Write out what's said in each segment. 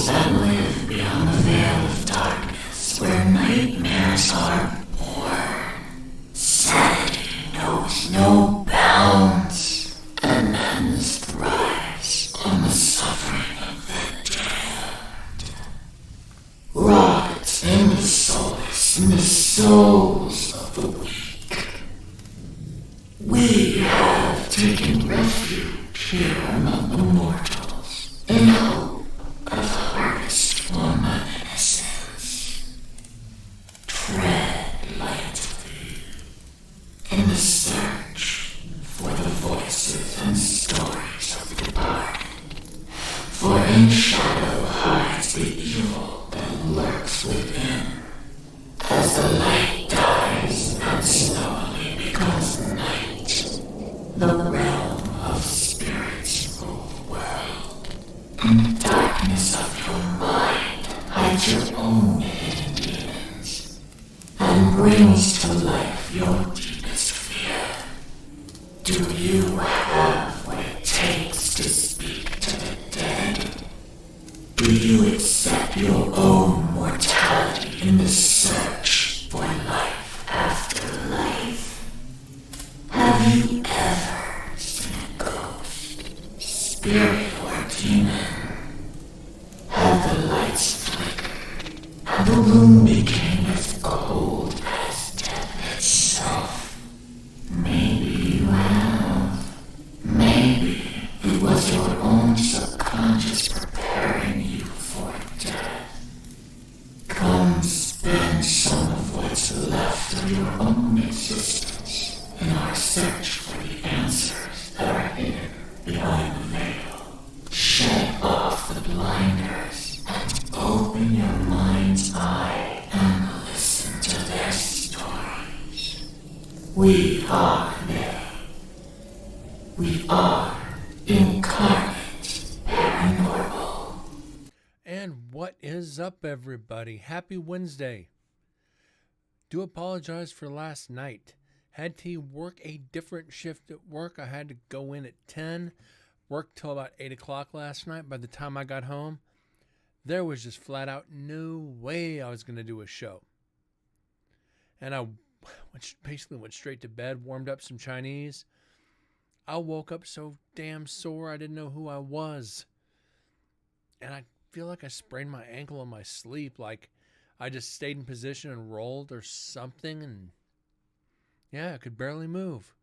that live beyond the veil of darkness, where nightmares are born. Sanity knows no bounds, and man's thrives on the suffering of the damned. Rots in the solace in the souls of the weak. We have taken refuge here among the mortals, in hope of harvest from our innocence. Tread lightly in the search for the voices and stories of the departed, for in shadow hides the evil that lurks within. As the light dies and slowly becomes night, the realm of spirits rule the world. In the darkness of your mind hides your own hidden demons, and brings to life your deepest fear. Do you have what it takes to speak to the dead? Do you accept your own mortality in the search for life after life? Have you ever seen a ghost, spirit, or demon? Have the lights flickered, and the room became as cold as death itself? Maybe you have. Maybe it was your own subconscious preparing you for death. Come spend some of what's left of your own existence in our search for the answers that are hidden behind the veil. Shed off the blinders and open your mind's eye and listen to their stories. We are they. We are Incarnate Paranormal. And what is up, everybody? Happy Wednesday. Do apologize for last night. Had to work a different shift at work. I had to go in at 10, work till about 8 o'clock last night. By the time I got home, there was just flat out no way I was going to do a show. And I basically went straight to bed, warmed up some Chinese. I woke up so damn sore I didn't know who I was. And I feel like I sprained my ankle in my sleep, like I just stayed in position and rolled or something, and yeah, I could barely move.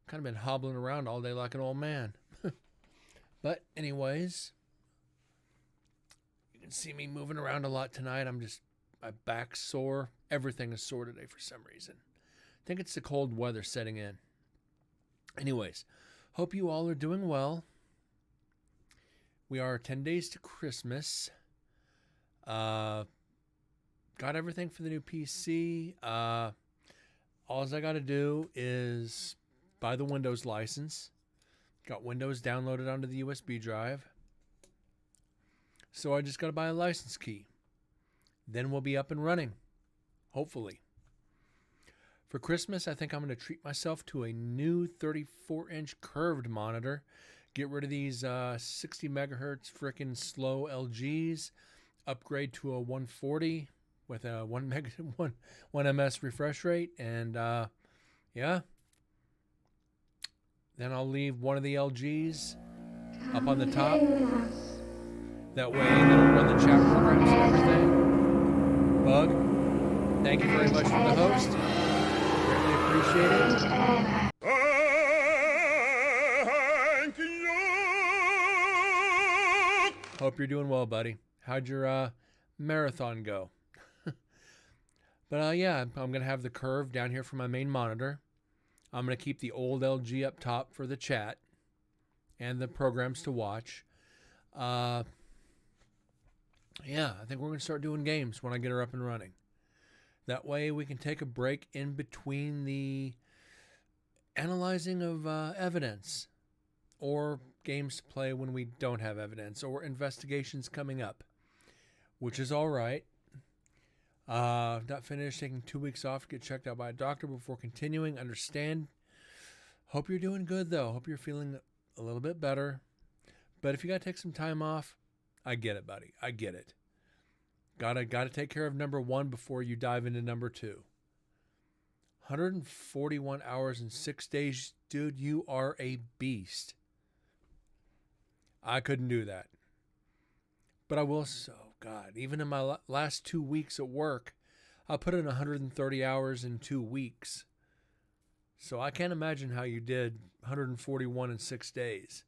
Kind of been hobbling around all day like an old man. But anyways, you can see me moving around a lot tonight. My back's sore. Everything is sore today for some reason. I think it's the cold weather setting in. Anyways, hope you all are doing well. We are 10 days to Christmas. Got everything for the new PC. All I got to do is buy the Windows license. Got Windows downloaded onto the USB drive. So I just got to buy a license key. Then we'll be up and running. Hopefully. For Christmas, I think I'm going to treat myself to a new 34-inch curved monitor. Get rid of these 60 megahertz freaking slow LGs. Upgrade to a 140 with a 1 ms refresh rate. And yeah. Then I'll leave one of the LGs up on the top. That way it'll run the chat programs and everything. Bug, thank you very much for the host. Greatly appreciate it. Hope you're doing well, buddy. How'd your marathon go? But yeah, I'm going to have the curve down here for my main monitor. I'm going to keep the old LG up top for the chat and the programs to watch. Yeah, I think we're going to start doing games when I get her up and running. That way we can take a break in between the analyzing of evidence or games to play when we don't have evidence or investigations coming up, which is all right. Not finished, taking 2 weeks off to get checked out by a doctor before continuing. Understand. Hope you're doing good, though. Hope you're feeling a little bit better. But if you got to take some time off, I get it, buddy. I get it. Gotta take care of number one before you dive into number two. 141 hours and 6 days, dude, you are a beast. I couldn't do that. But I will, God, even in my last 2 weeks at work, I put in 130 hours in 2 weeks. So I can't imagine how you did 141 in 6 days.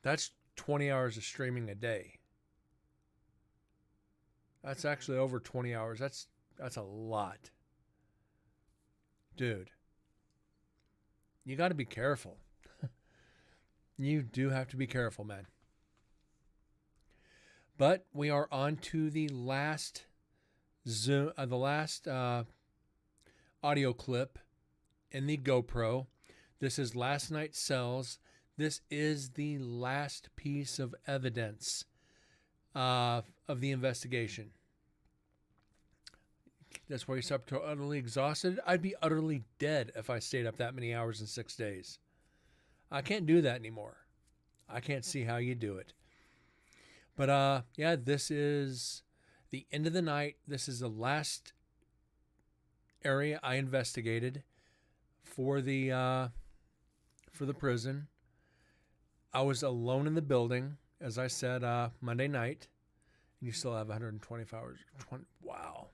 That's 20 hours of streaming a day. That's actually over 20 hours. That's a lot. Dude, you got to be careful. You do have to be careful, man. But we are on to the last audio clip in the GoPro. This is last night's cells. This is the last piece of evidence of the investigation. That's why you slept so utterly exhausted. I'd be utterly dead if I stayed up that many hours in 6 days. I can't do that anymore. I can't see how you do it. But yeah, this is the end of the night. This is the last area I investigated for the prison. I was alone in the building, as I said, Monday night. And you still have 125 hours. Wow.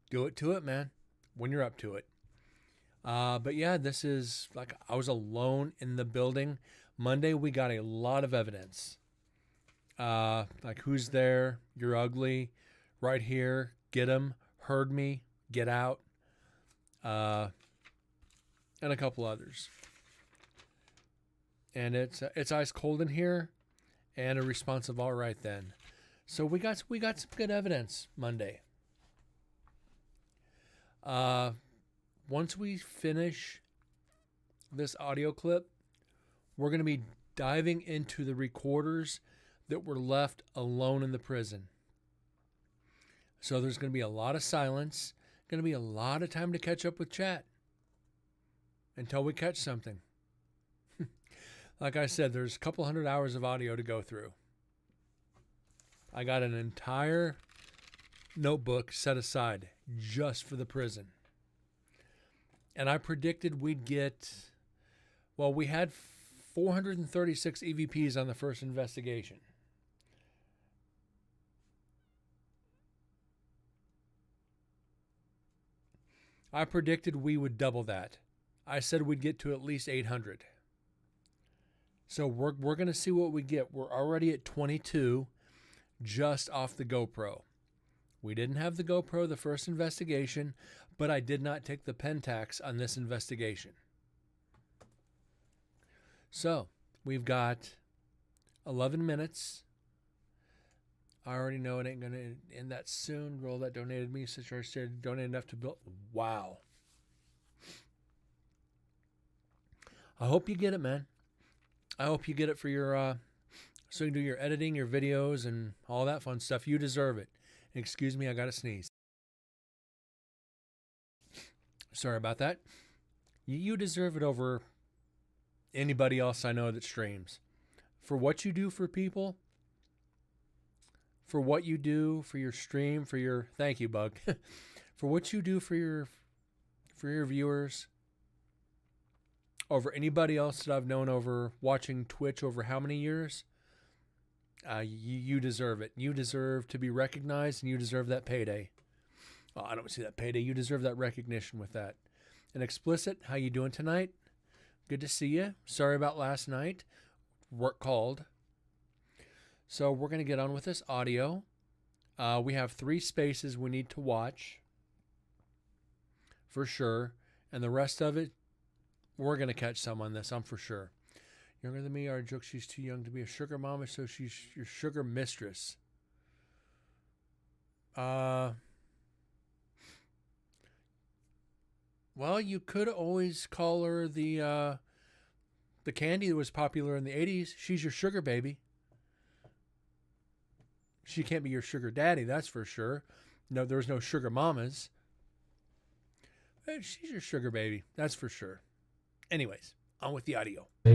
Do it to it, man, when you're up to it. But yeah, this is like I was alone in the building. Monday, we got a lot of evidence. Like who's there? You're ugly. Right here. Get him. Heard me. Get out. And a couple others. And it's ice cold in here, and a responsive all right then. So we got some good evidence Monday. Once we finish this audio clip, we're going to be diving into the recorders that were left alone in the prison. So there's going to be a lot of silence, going to be a lot of time to catch up with chat until we catch something. Like I said, there's a couple hundred hours of audio to go through. I got an entire notebook set aside just for the prison. And I predicted we'd get, well, we had 436 EVPs on the first investigation. I predicted we would double that. I said we'd get to at least 800. So we're going to see what we get. We're already at 22 just off the GoPro. We didn't have the GoPro the first investigation, but I did not take the Pentax on this investigation. So we've got 11 minutes. I already know it ain't going to end that soon. Girl that donated me, sister said, donate enough to build. Wow. I hope you get it, man. I hope you get it for your, so you can do your editing, your videos, and all that fun stuff. You deserve it. And excuse me, I got to sneeze. Sorry about that. You deserve it over anybody else I know that streams. For what you do for people, for what you do for your stream, for your, thank you, Bug, for what you do for your viewers, over anybody else that I've known over watching Twitch over how many years, you deserve it. You deserve to be recognized, and you deserve that payday. Oh, I don't see that payday. You deserve that recognition with that. And Explicit, how you doing tonight? Good to see you. Sorry about last night. Work called. So we're going to get on with this audio. We have 3 spaces we need to watch for sure. And the rest of it, we're going to catch some on this, I'm for sure. Younger than me, our joke, she's too young to be a sugar mama, so she's your sugar mistress. Well, you could always call her the candy that was popular in the 80s. She's your sugar baby. She can't be your sugar daddy, that's for sure. No, there's no sugar mamas. But she's your sugar baby, that's for sure. Anyways, on with the audio. But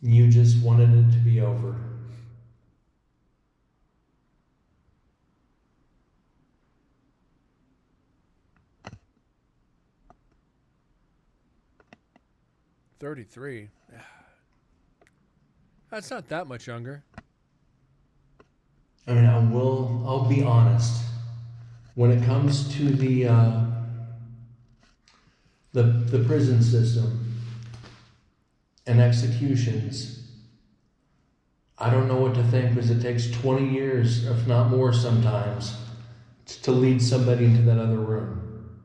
you just wanted it to be over. 33. That's not that much younger. I mean, I'll be honest. When it comes to the prison system and executions, I don't know what to think because it takes 20 years, if not more sometimes, to lead somebody into that other room.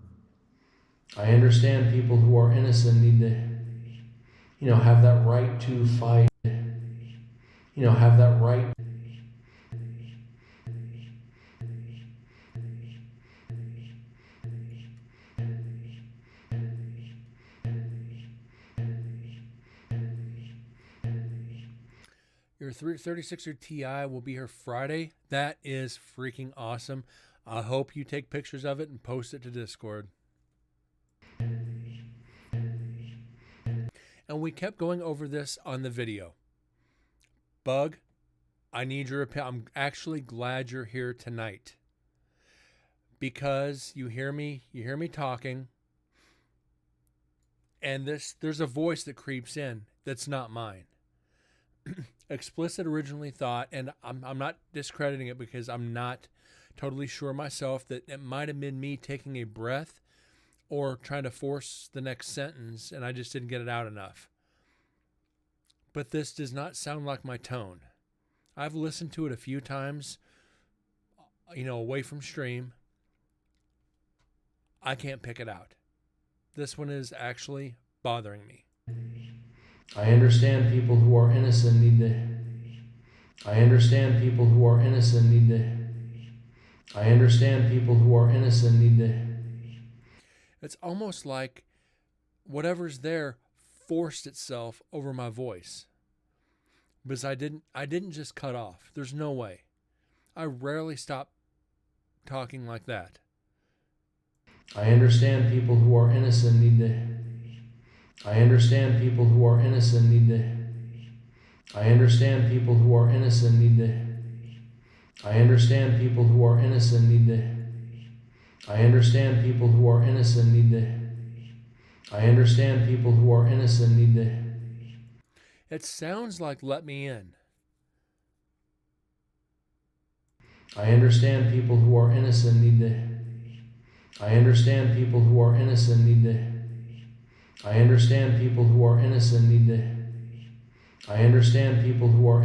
I understand people who are innocent need to, have that right to fight, have that right. Your 36er Ti will be here Friday. That is freaking awesome. I hope you take pictures of it and post it to Discord. And we kept going over this on the video. Bug, I need your opinion. I'm actually glad you're here tonight. Because you hear me talking. And there's a voice that creeps in that's not mine. Explicit originally thought, and I'm not discrediting it because I'm not totally sure myself, that it might have been me taking a breath or trying to force the next sentence and I just didn't get it out enough. But this does not sound like my tone. I've listened to it a few times, away from stream. I can't pick it out. This one is actually bothering me. I understand people who are innocent need to. I understand people who are innocent need to. I understand people who are innocent need to. It's almost like whatever's there forced itself over my voice. Because I didn't just cut off. There's no way. I rarely stop talking like that. I understand people who are innocent need to. I understand people who are innocent need to. I understand people who are innocent need to. I understand people who are innocent need to. I understand people who are innocent need to. I understand people who are innocent need to. It sounds like "Let Me In." I understand people who are innocent need to. I understand people who are innocent need to. I understand people who are innocent need to. I understand people who are.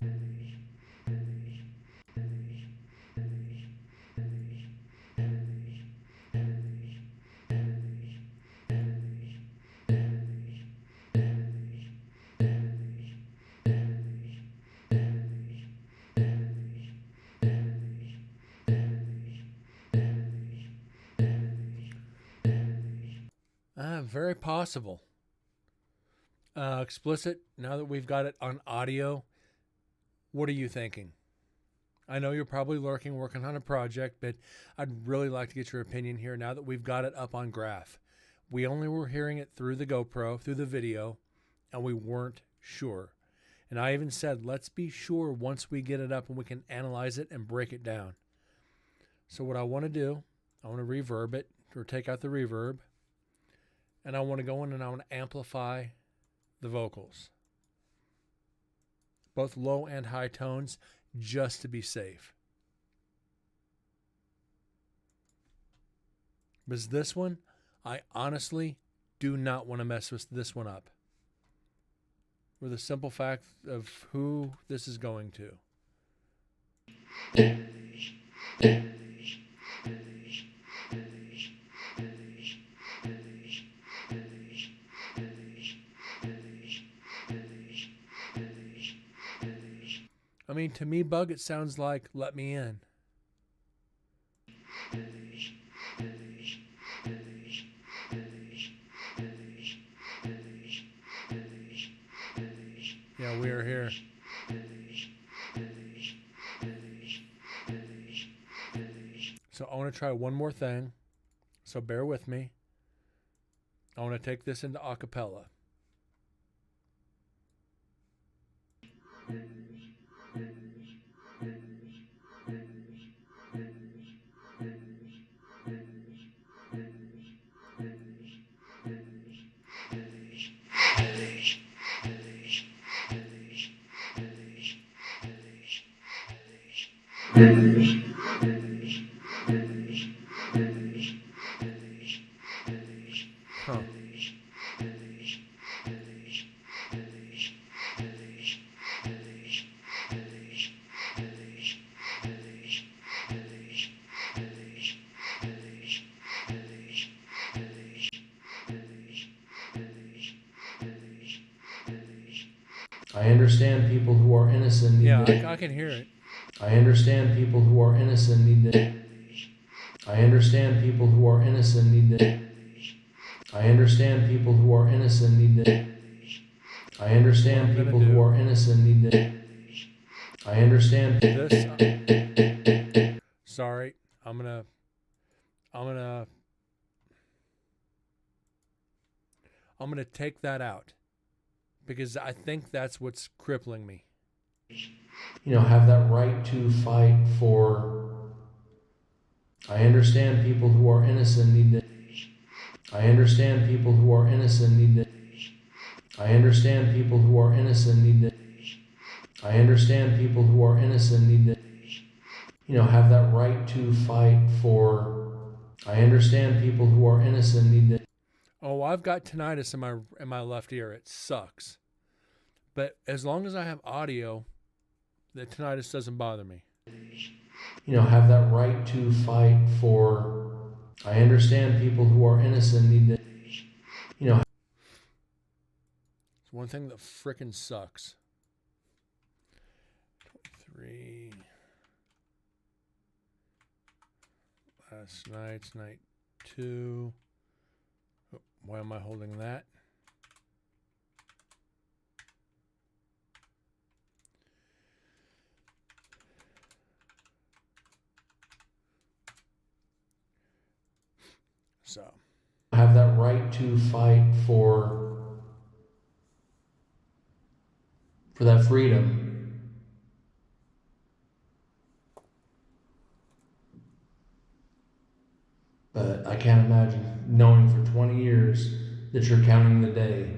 Very possible. Explicit, now that we've got it on audio, what are you thinking? I know you're probably lurking, working on a project, but I'd really like to get your opinion here now that we've got it up on Graph. We only were hearing it through the GoPro, through the video, and we weren't sure. And I even said, let's be sure once we get it up and we can analyze it and break it down. So what I want to do, I want to reverb it, or take out the reverb, and I want to go in and I want to amplify the vocals. Both low and high tones, just to be safe. Because this one, I honestly do not want to mess with this one up. For the simple fact of who this is going to. I mean, to me, Bug, it sounds like "Let Me In." Yeah, we are here. So I want to try one more thing. So bear with me. I want to take this into a cappella. Huh. I understand people who are innocent need Yeah, to. I can hear it. I understand people who are innocent need to. I understand people who are innocent need to. I understand people who are innocent need to. I understand What I'm people gonna who do- are innocent need to. I understand. This. Sorry, I'm gonna. I'm gonna take that out because I think that's what's crippling me. Have that right to fight for. I understand people who are innocent need to. I understand people who are innocent need to. I understand people who are innocent need to. I understand people who are innocent need to. Have that right to fight for. I understand people who are innocent need to. Oh, I've got tinnitus in my left ear. It sucks. But as long as I have audio, the tinnitus doesn't bother me. Have that right to fight for. I understand people who are innocent need to. It's one thing that frickin' sucks. 23. Last night's night 2. Oh, why am I holding that? So. Have that right to fight for that freedom. But I can't imagine knowing for 20 years that you're counting the day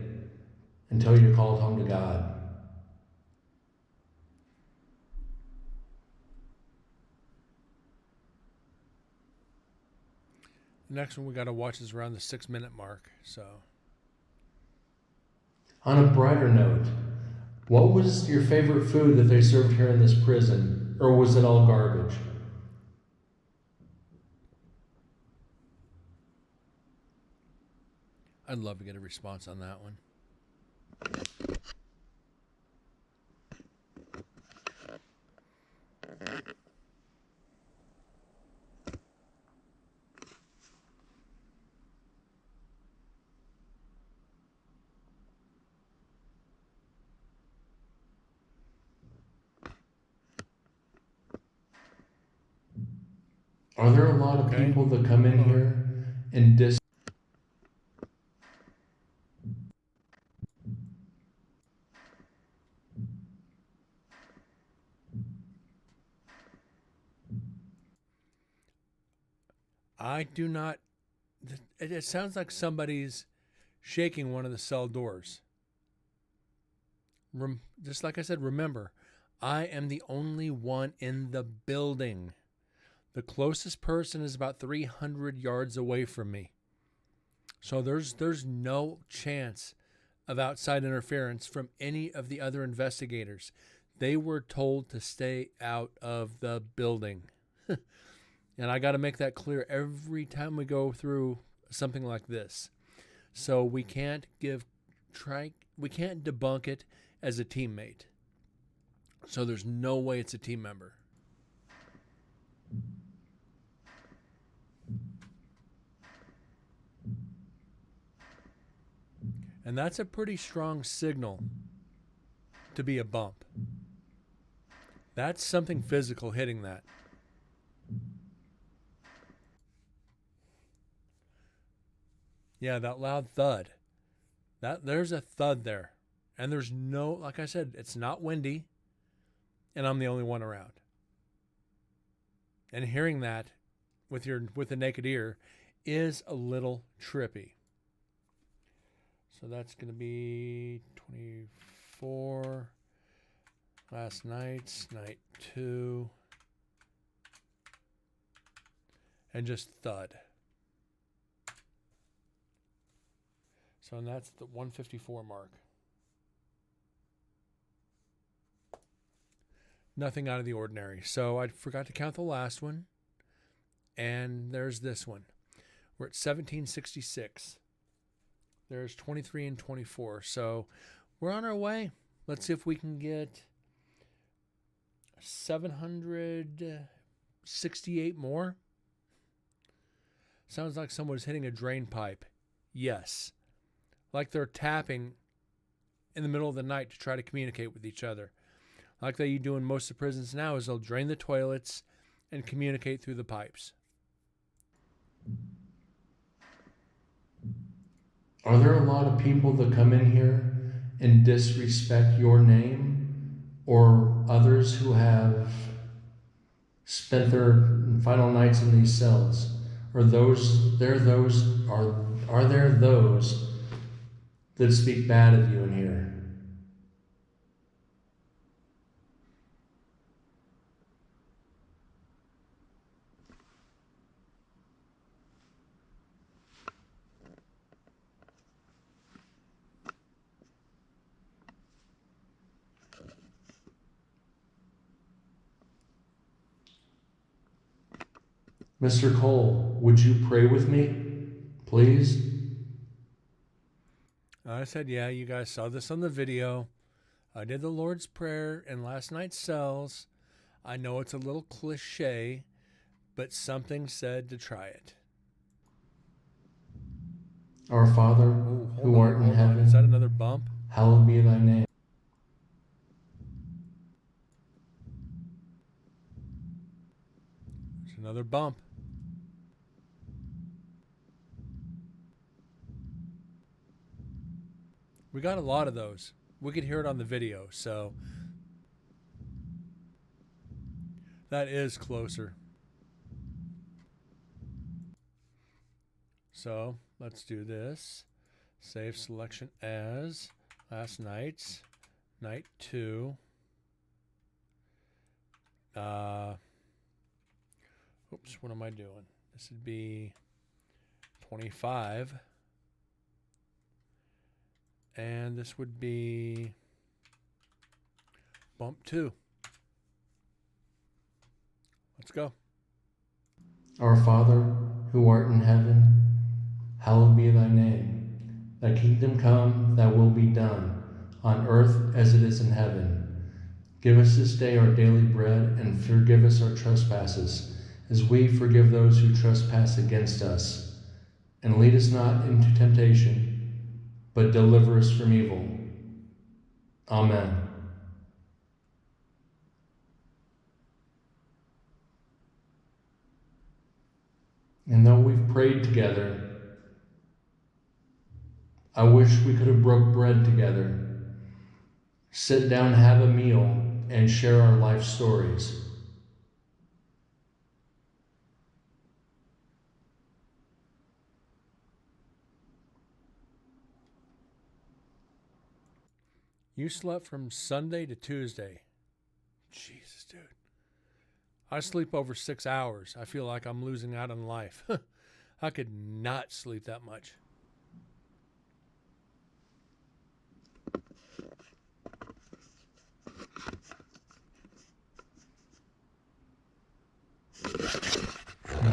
until you're called home to God. The next one we got to watch is around the 6-minute mark. So. On a brighter note, what was your favorite food that they served here in this prison? Or was it all garbage? I'd love to get a response on that one. Are there a lot of Okay. people that come in here and I do not. It sounds like somebody's shaking one of the cell doors. Just like I said, remember, I am the only one in the building. The closest person is about 300 yards away from me. So there's no chance of outside interference from any of the other investigators. They were told to stay out of the building. And I got to make that clear every time we go through something like this. So we can't debunk it as a teammate. So there's no way it's a team member. And that's a pretty strong signal to be a bump. That's something physical hitting that. Yeah, that loud thud. There's a thud there. And there's no, like I said, it's not windy. And I'm the only one around. And hearing that with the naked ear is a little trippy. So that's going to be 24. Last night's night 2. and just thud. So and that's the 154 mark. Nothing out of the ordinary. So I forgot to count the last one. And there's this one. We're at 1766. There's 23 and 24. So we're on our way. Let's see if we can get 768 more. Sounds like someone's hitting a drain pipe. Yes. Like they're tapping in the middle of the night to try to communicate with each other. Like they do in most of the prisons now is they'll drain the toilets and communicate through the pipes. Are there a lot of people that come in here and disrespect your name, or others who have spent their final nights in these cells? Are there those that speak bad of you in here? Mr. Cole, would you pray with me, please? I said, yeah, you guys saw this on the video. I did the Lord's Prayer in last night's cells. I know it's a little cliche, but something said to try it. Our Father, Ooh, who art in heaven, Is that another bump? hallowed be thy name. There's another bump. We got a lot of those. We could hear it on the video, so that is closer. So let's do this. Save selection as last night's, night 2. Oops, what am I doing? This would be 25. And this would be bump 2. Let's go. Our Father, who art in heaven, hallowed be thy name. Thy kingdom come, thy will be done, on earth as it is in heaven. Give us this day our daily bread, and forgive us our trespasses, as we forgive those who trespass against us. And lead us not into temptation, but deliver us from evil. Amen. And though we've prayed together, I wish we could have broke bread together, sit down, have a meal, and share our life stories. You slept from Sunday to Tuesday. Jesus, dude. I sleep over 6 hours. I feel like I'm losing out on life. I could not sleep that much.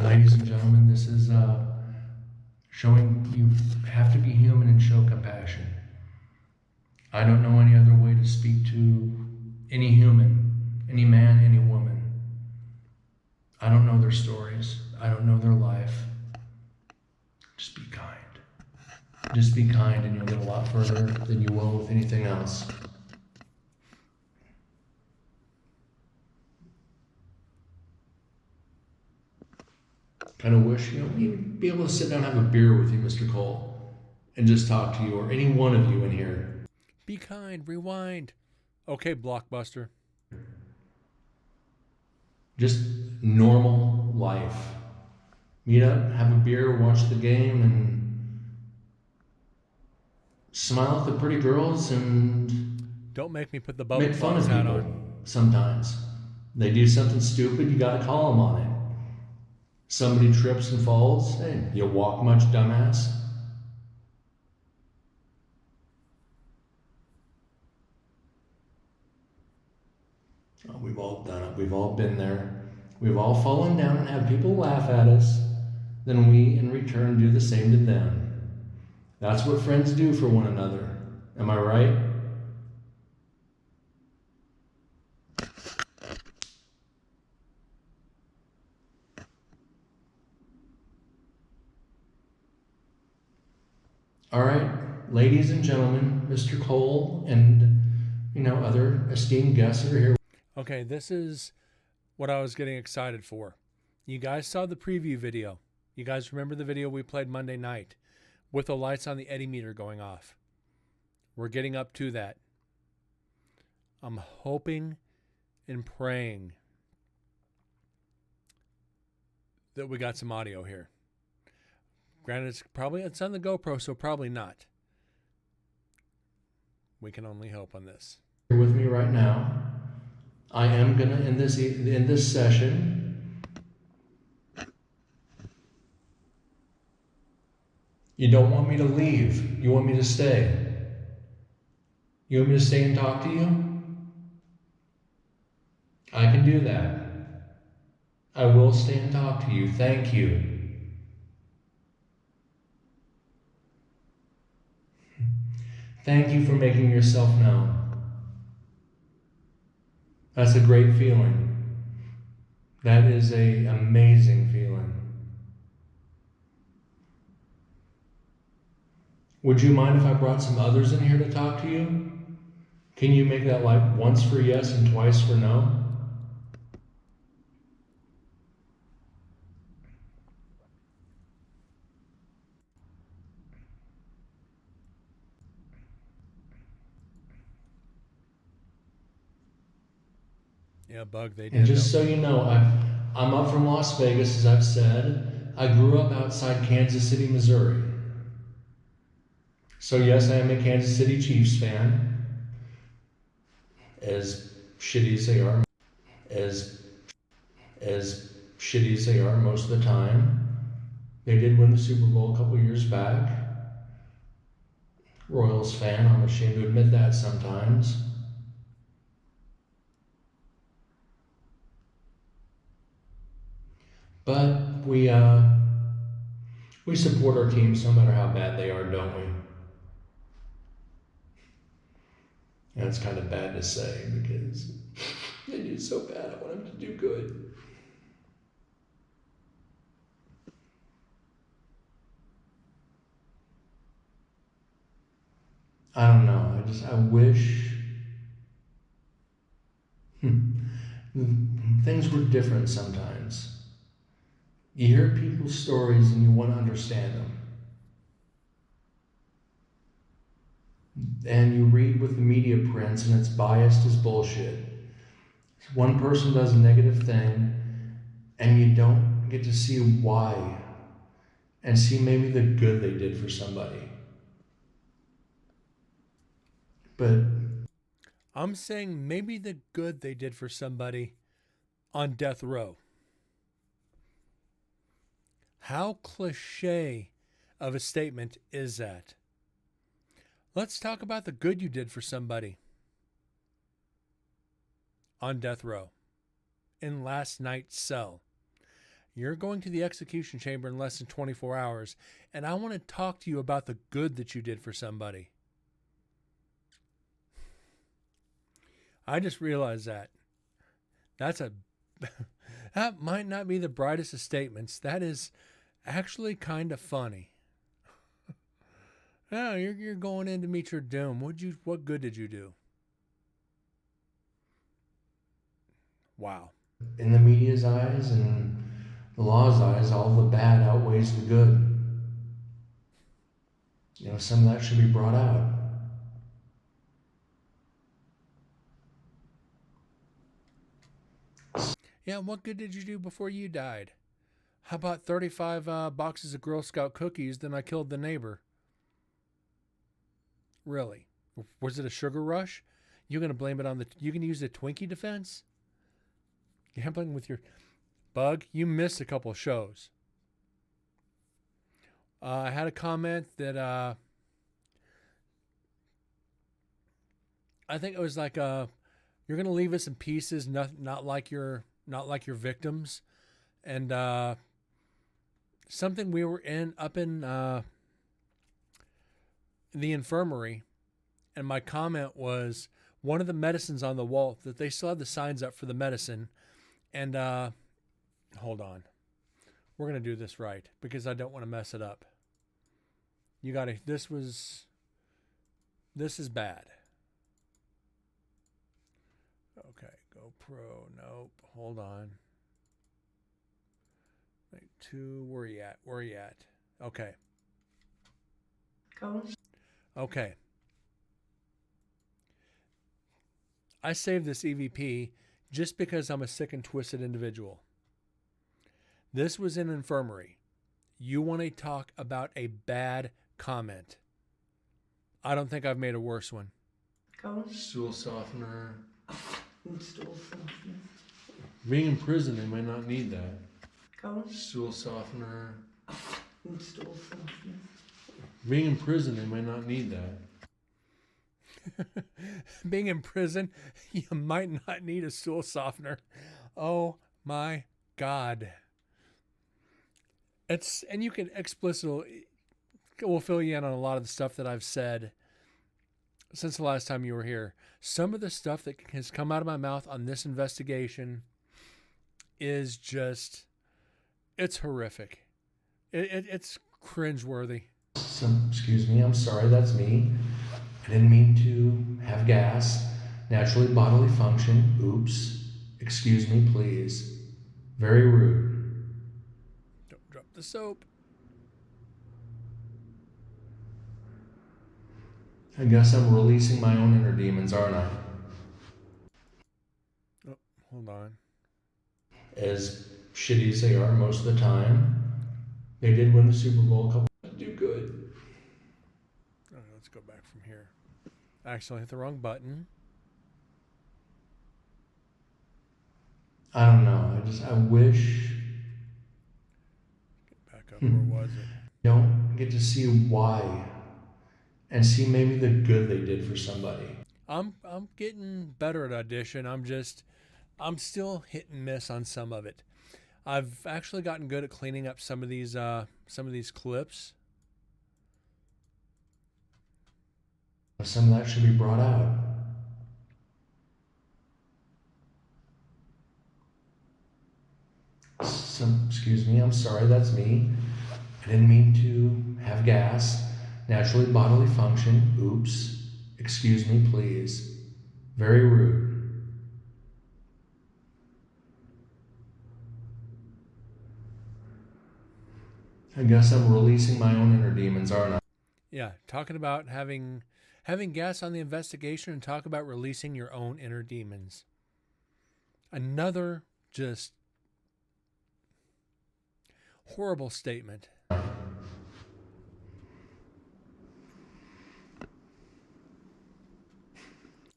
Ladies and gentlemen, this is showing you have to be human and show compassion. I don't know any other way to speak to any human, any man, any woman. I don't know their stories. I don't know their life. Just be kind. Just be kind and you'll get a lot further than you will with anything else. Kind of wish, you'd be able to sit down and have a beer with you, Mr. Cole, and just talk to you, or any one of you in here. Be kind. Rewind. Okay, Blockbuster. Just normal life. Meet up, have a beer, watch the game, and smile at the pretty girls and Don't make me put the bubble make fun of box hat people on. sometimes. They do something stupid, you gotta call them on it. Somebody trips and falls. Hey, you walk much, dumbass? Oh, we've all done it. We've all been there. We've all fallen down and had people laugh at us. Then we, in return, do the same to them. That's what friends do for one another. Am I right? All right, ladies and gentlemen, Mr. Cole and, other esteemed guests that are here. Okay, this is what I was getting excited for. You guys saw the preview video. You guys remember the video we played Monday night with the lights on the eddy meter going off. We're getting up to that. I'm hoping and praying that we got some audio here. Granted, it's on the GoPro, so probably not. We can only hope on this. Here with me right now. I am gonna in this session. You don't want me to leave. You want me to stay. You want me to stay and talk to you? I can do that. I will stay and talk to you. Thank you. Thank you for making yourself known. That's a great feeling. That is an amazing feeling. Would you mind if I brought some others in here to talk to you? Can you make that like once for yes and twice for no? Yeah, Bug, they did. And just so you know, I'm up from Las Vegas, as I've said. I grew up outside Kansas City, Missouri. So yes, I am a Kansas City Chiefs fan. As shitty as they are, as shitty as they are most of the time. They did win the Super Bowl a couple years back. Royals fan, I'm ashamed to admit that sometimes. But we support our teams no matter how bad they are, don't we? And it's kind of bad to say because they do so bad. I want them to do good. I don't know. I wish things were different sometimes. You hear people's stories and you want to understand them. And you read what the media prints and it's biased as bullshit. One person does a negative thing and you don't get to see why and see maybe the good they did for somebody. But I'm saying maybe the good they did for somebody on death row. How cliche of a statement is that? Let's talk about the good you did for somebody on death row in last night's cell. You're going to the execution chamber in less than 24 hours, and I want to talk to you about the good that you did for somebody. I just realized that. That might not be the brightest of statements. That is actually kind of funny. Oh, you're going in to meet your doom. What good did you do? Wow. in the media's eyes and the law's eyes, all the bad outweighs the good. Some of that should be brought out. Yeah, what good did you do before you died? How about 35 boxes of Girl Scout cookies, then I killed the neighbor? Really? Was it a sugar rush? You're going to blame it on you can use the Twinkie defense? Gambling with your... Bug, you missed a couple shows. I had a comment that I think it was like you're gonna leave us in pieces, not like your victims, and something we were up in the infirmary, and my comment was one of the medicines on the wall that they still have the signs up for the medicine, and hold on, we're gonna do this right because I don't want to mess it up. You gotta. This is bad. Okay, GoPro. Nope. Hold on. Wait, where are you at? Okay. Go. Okay. I saved this EVP just because I'm a sick and twisted individual. This was in infirmary. You want to talk about a bad comment. I don't think I've made a worse one. Go. Stool softener. Stool softener. Being in prison, they might not need that. Go. Stool softener. Stool softener. Being in prison, they might not need that. Being in prison, you might not need a stool softener. Oh my God. And you can explicitly, we'll fill you in on a lot of the stuff that I've said since the last time you were here. Some of the stuff that has come out of my mouth on this investigation is just, it's horrific. It's cringeworthy. Excuse me, I'm sorry, that's me. I didn't mean to have gas. Naturally bodily function. Oops. Excuse me, please. Very rude. Don't drop the soap. I guess I'm releasing my own inner demons, aren't I? Oh, hold on. As shitty as they are most of the time, they did win the Super Bowl a couple times. Do good. Okay, let's go back from here. Actually, I hit the wrong button. I don't know. I wish Get back up. Where was it? don't get to see why and see maybe the good they did for somebody. I'm getting better at audition. I'm still hit and miss on some of it. I've actually gotten good at cleaning up some of these clips. Some of that should be brought out. Excuse me, I'm sorry, that's me. I didn't mean to have gas. Naturally bodily function. Oops. Excuse me, please. Very rude. I guess I'm releasing my own inner demons, aren't I? Yeah, talking about having gas on the investigation and talk about releasing your own inner demons. Another just horrible statement.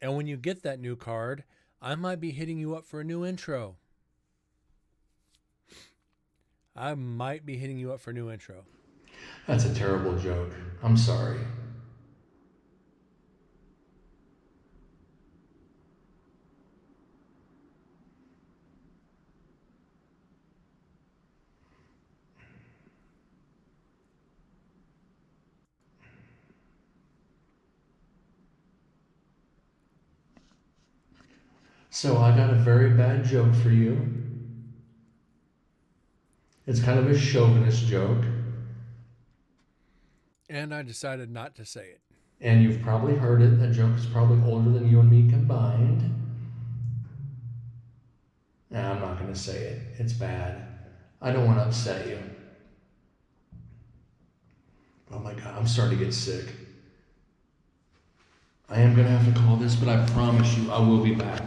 And when you get that new card, I might be hitting you up for a new intro. That's a terrible joke. I'm sorry. So I got a very bad joke for you. It's kind of a chauvinist joke. And I decided not to say it. And you've probably heard it. That joke is probably older than you and me combined. Nah, I'm not going to say it. It's bad. I don't want to upset you. Oh my God, I'm starting to get sick. I am going to have to call this, but I promise you I will be back.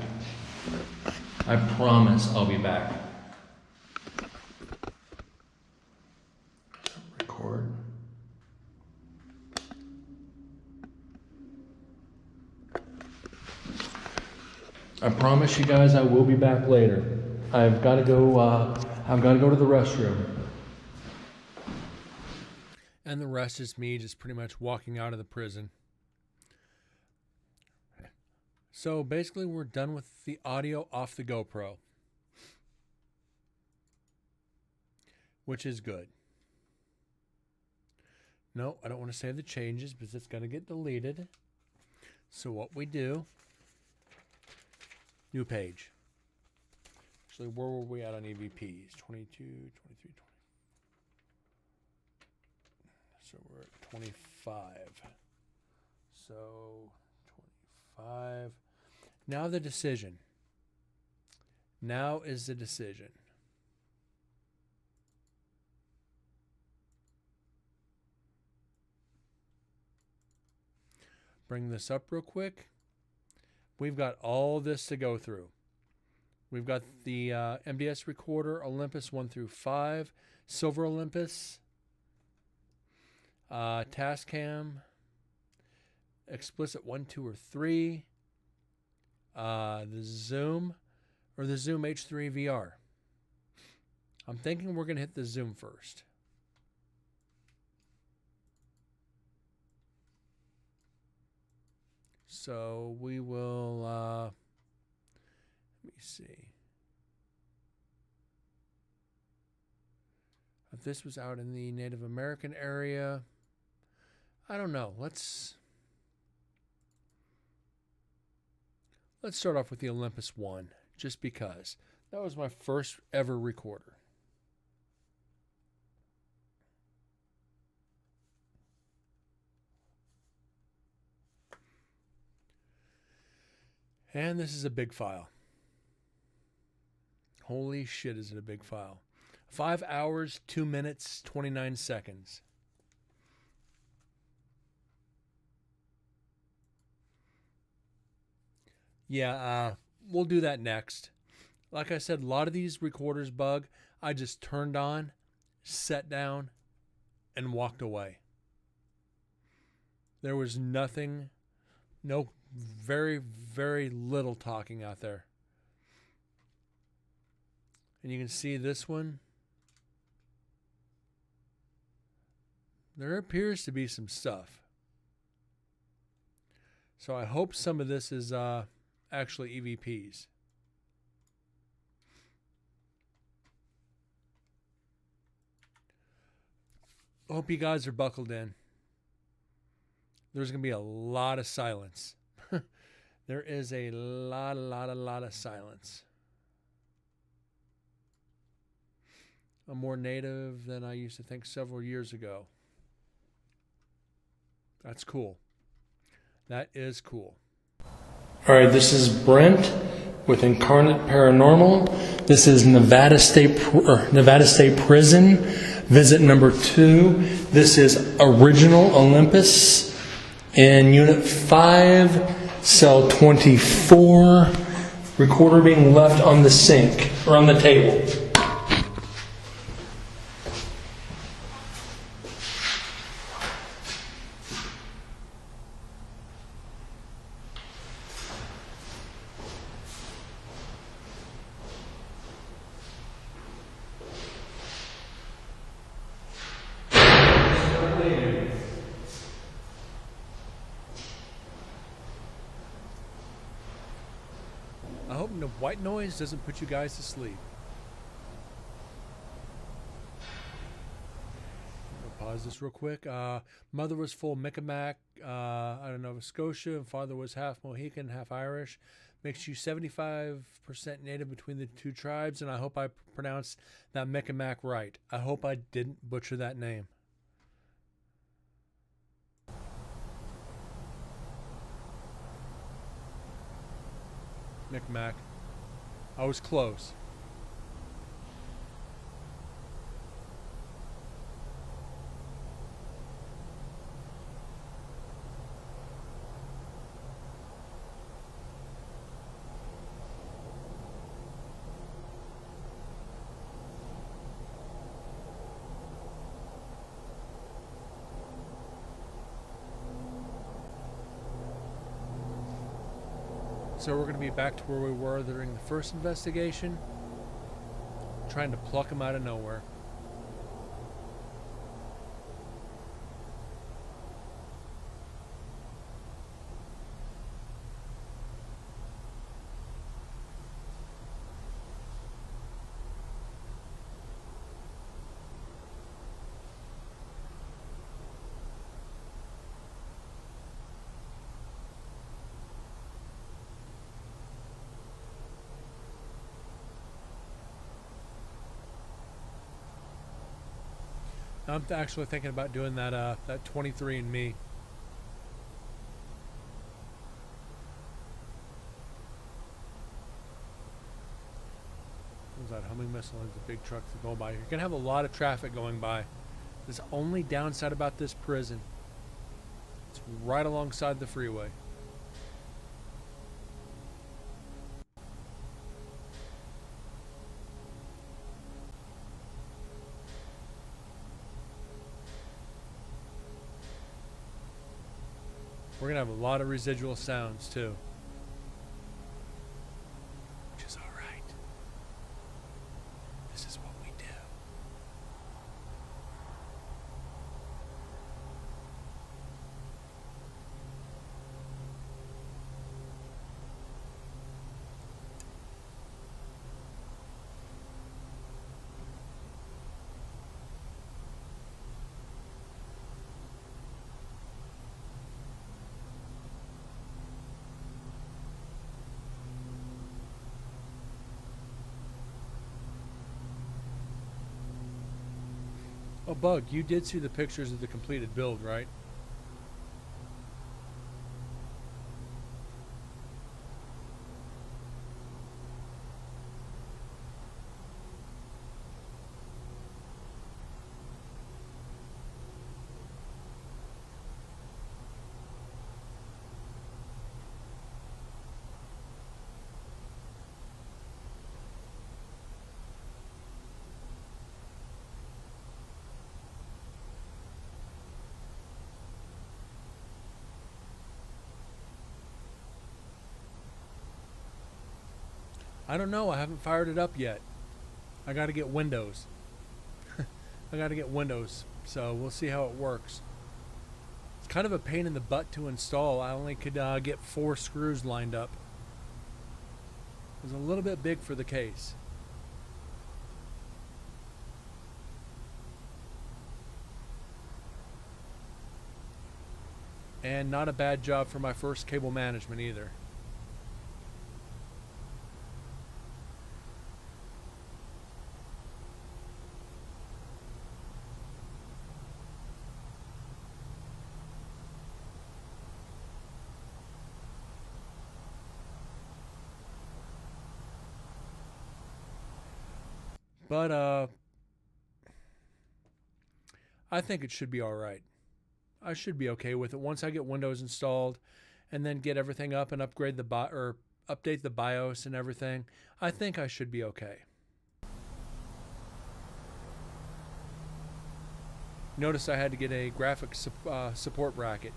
I promise I'll be back. Record. I promise you guys I will be back later. I've got to go. I've got to go to the restroom. And the rest is me just pretty much walking out of the prison. So basically, we're done with the audio off the GoPro, which is good. No, I don't want to save the changes because it's going to get deleted. So what we do, new page. Actually, where were we at on EVPs? 22, 23, 20. So we're at 25. So 25. Now the decision. Now is the decision. Bring this up real quick. We've got all this to go through. We've got the MDS recorder, Olympus 1 through 5, Silver Olympus, Tascam, Explicit 1, 2, or 3, the Zoom, or the Zoom H3 VR. I'm thinking we're going to hit the Zoom first. So we will, let me see. If this was out in the Native American area, I don't know. Let's start off with the Olympus 1, just because. That was my first ever recorder. And this is a big file. Holy shit, is it a big file. 5 hours, 2 minutes, 29 seconds. Yeah, we'll do that next. Like I said, a lot of these recorders bug. I just turned on, sat down, and walked away. There was nothing, no, very, very little talking out there. And you can see this one. There appears to be some stuff. So I hope some of this is actually EVPs. I hope you guys are buckled in. There's going to be a lot of silence. There is a lot of silence. I'm more native than I used to think several years ago. That's cool. That is cool. All right, this is Brent with Incarnate Paranormal. This is Nevada State Prison, visit number 2. This is Original Olympus in Unit 5, Cell 24. Recorder being left on the sink, or on the table. I hope the white noise doesn't put you guys to sleep. I'll pause this real quick. Mother was full Micmac, out of Nova Scotia, and father was half Mohican, half Irish. Makes you 75% native between the two tribes, and I hope I pronounced that Micmac right. I hope I didn't butcher that name. Micmac. I was close. So we're going to be back to where we were during the first investigation. trying to pluck them out of nowhere. I'm actually thinking about doing that 23andMe. What's that humming missile? There's a big truck that's going by. You're gonna have a lot of traffic going by. The only downside about this prison, it's right alongside the freeway. We're gonna have a lot of residual sounds too, which is all right. This is what we do. Oh, Bug, you did see the pictures of the completed build, right? I don't know. I haven't fired it up yet. I got to get Windows. I got to get Windows, so we'll see how it works. It's kind of a pain in the butt to install. I only could get 4 screws lined up. It was a little bit big for the case. And not a bad job for my first cable management either. But I think it should be all right. I should be okay with it once I get Windows installed, and then get everything up and upgrade or update the BIOS and everything. I think I should be okay. Notice I had to get a graphic support bracket.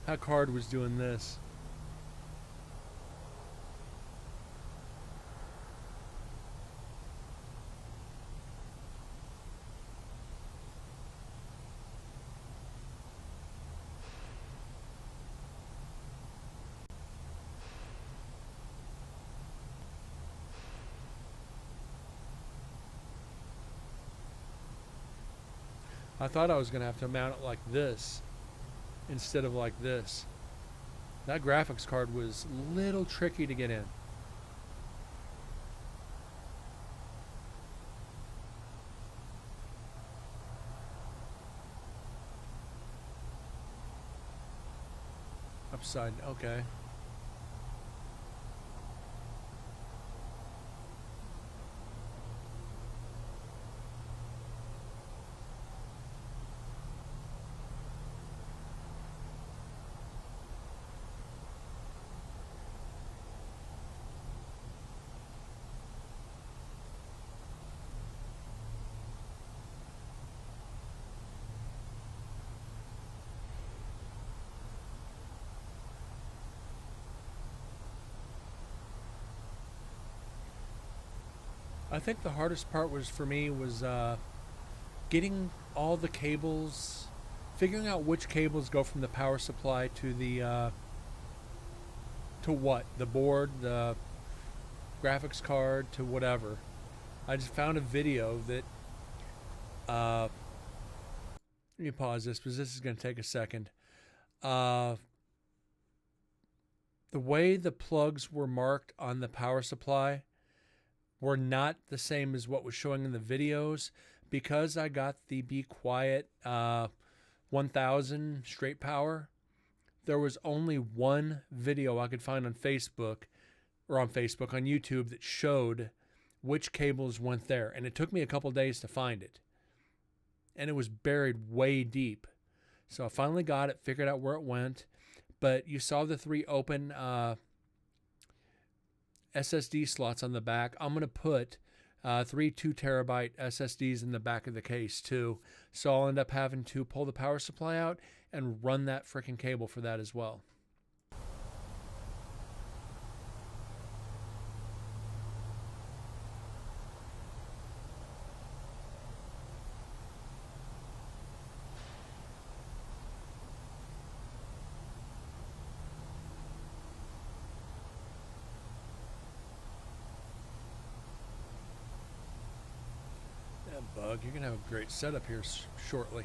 That card was doing this. I thought I was going to have to mount it like this instead of like this. That graphics card was a little tricky to get in. Upside, okay. I think the hardest part was for me was getting all the cables, figuring out which cables go from the power supply to the to what, the board, the graphics card, to whatever. I just found a video that let me pause this because this is going to take a second. The way the plugs were marked on the power supply were not the same as what was showing in the videos. Because I got the Be Quiet 1000 straight power, there was only one video I could find on Facebook, on YouTube, that showed which cables went there. And it took me a couple days to find it. And it was buried way deep. So I finally got it, figured out where it went. But you saw the 3 open SSD slots on the back. I'm going to put 3 2 terabyte SSDs in the back of the case too. So I'll end up having to pull the power supply out and run that freaking cable for that as well. Bug, you're gonna have a great setup here shortly.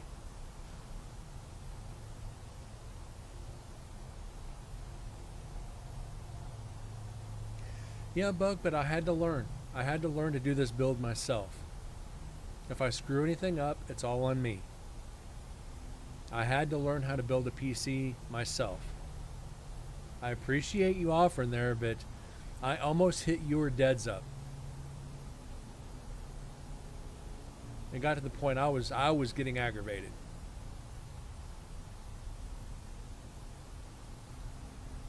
Yeah, Bug, but I had to learn. I had to learn to do this build myself. If I screw anything up, it's all on me. I had to learn how to build a PC myself. I appreciate you offering there, but I almost hit your deads up. It got to the point I was getting aggravated.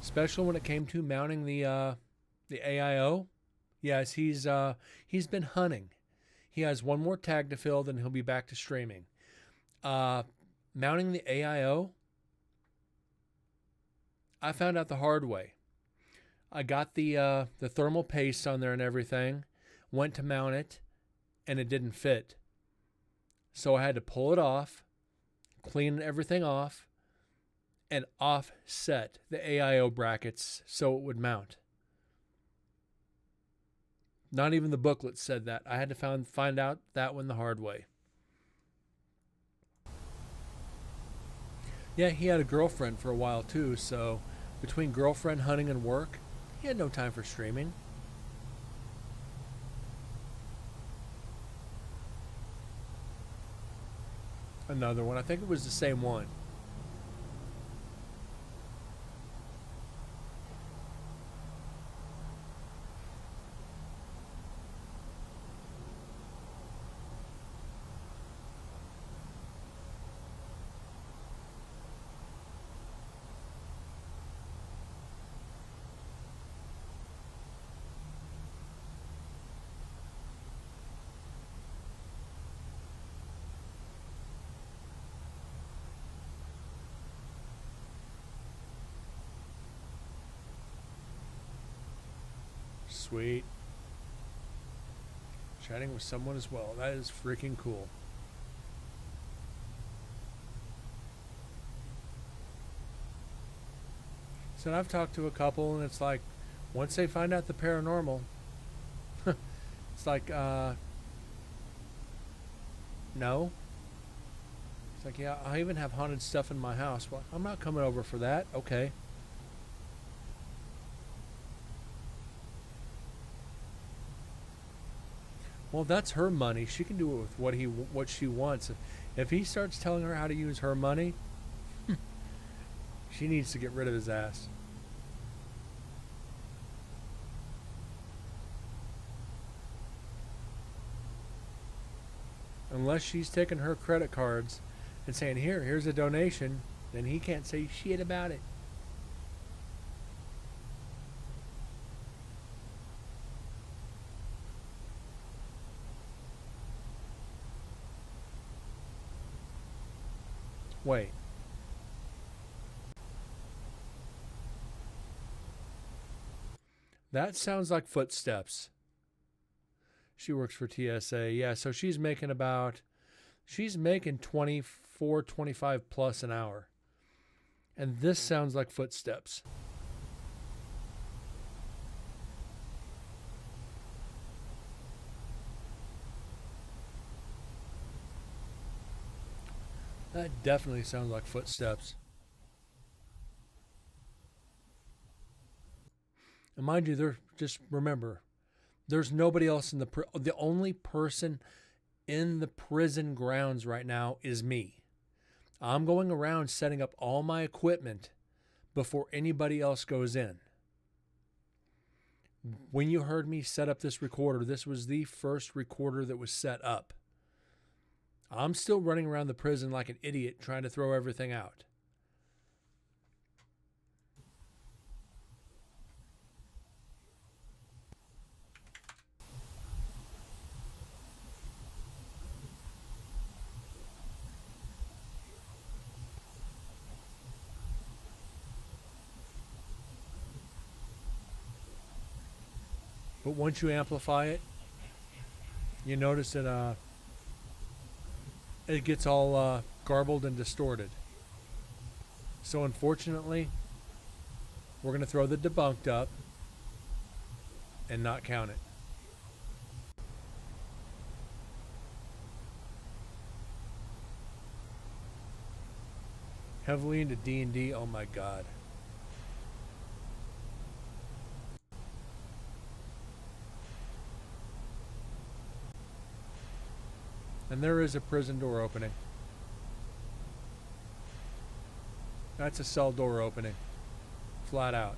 Especially when it came to mounting the AIO. Yes, he's been hunting. He has one more tag to fill, then he'll be back to streaming. Mounting the AIO, I found out the hard way. I got the thermal paste on there and everything, went to mount it, and it didn't fit. So I had to pull it off, clean everything off, and offset the AIO brackets so it would mount. Not even the booklet said that. I had to find out that one the hard way. Yeah, he had a girlfriend for a while too, so between girlfriend, hunting, and work, he had no time for streaming. Another one. I think it was the same one. Sweet. Chatting with someone as well. That is freaking cool. So I've talked to a couple, and it's like, once they find out the paranormal, it's like, no. It's like, yeah, I even have haunted stuff in my house. Well, I'm not coming over for that. Okay. Well, that's her money. She can do it with what she wants. If he starts telling her how to use her money, she needs to get rid of his ass. Unless she's taking her credit cards and saying, here's a donation, then he can't say shit about it. Wait. That sounds like footsteps. She works for TSA. Yeah, so she's making 24, 25 plus an hour. And this sounds like footsteps. That definitely sounds like footsteps. And mind you, just remember, there's nobody else in the only person in the prison grounds right now is me. I'm going around setting up all my equipment before anybody else goes in. When you heard me set up this recorder, this was the first recorder that was set up. I'm still running around the prison like an idiot trying to throw everything out. But once you amplify it, you notice that it gets all garbled and distorted. So unfortunately, we're going to throw the debunked up and not count it. Heavily into D&D, oh my god. And there is a prison door opening. That's a cell door opening. Flat out.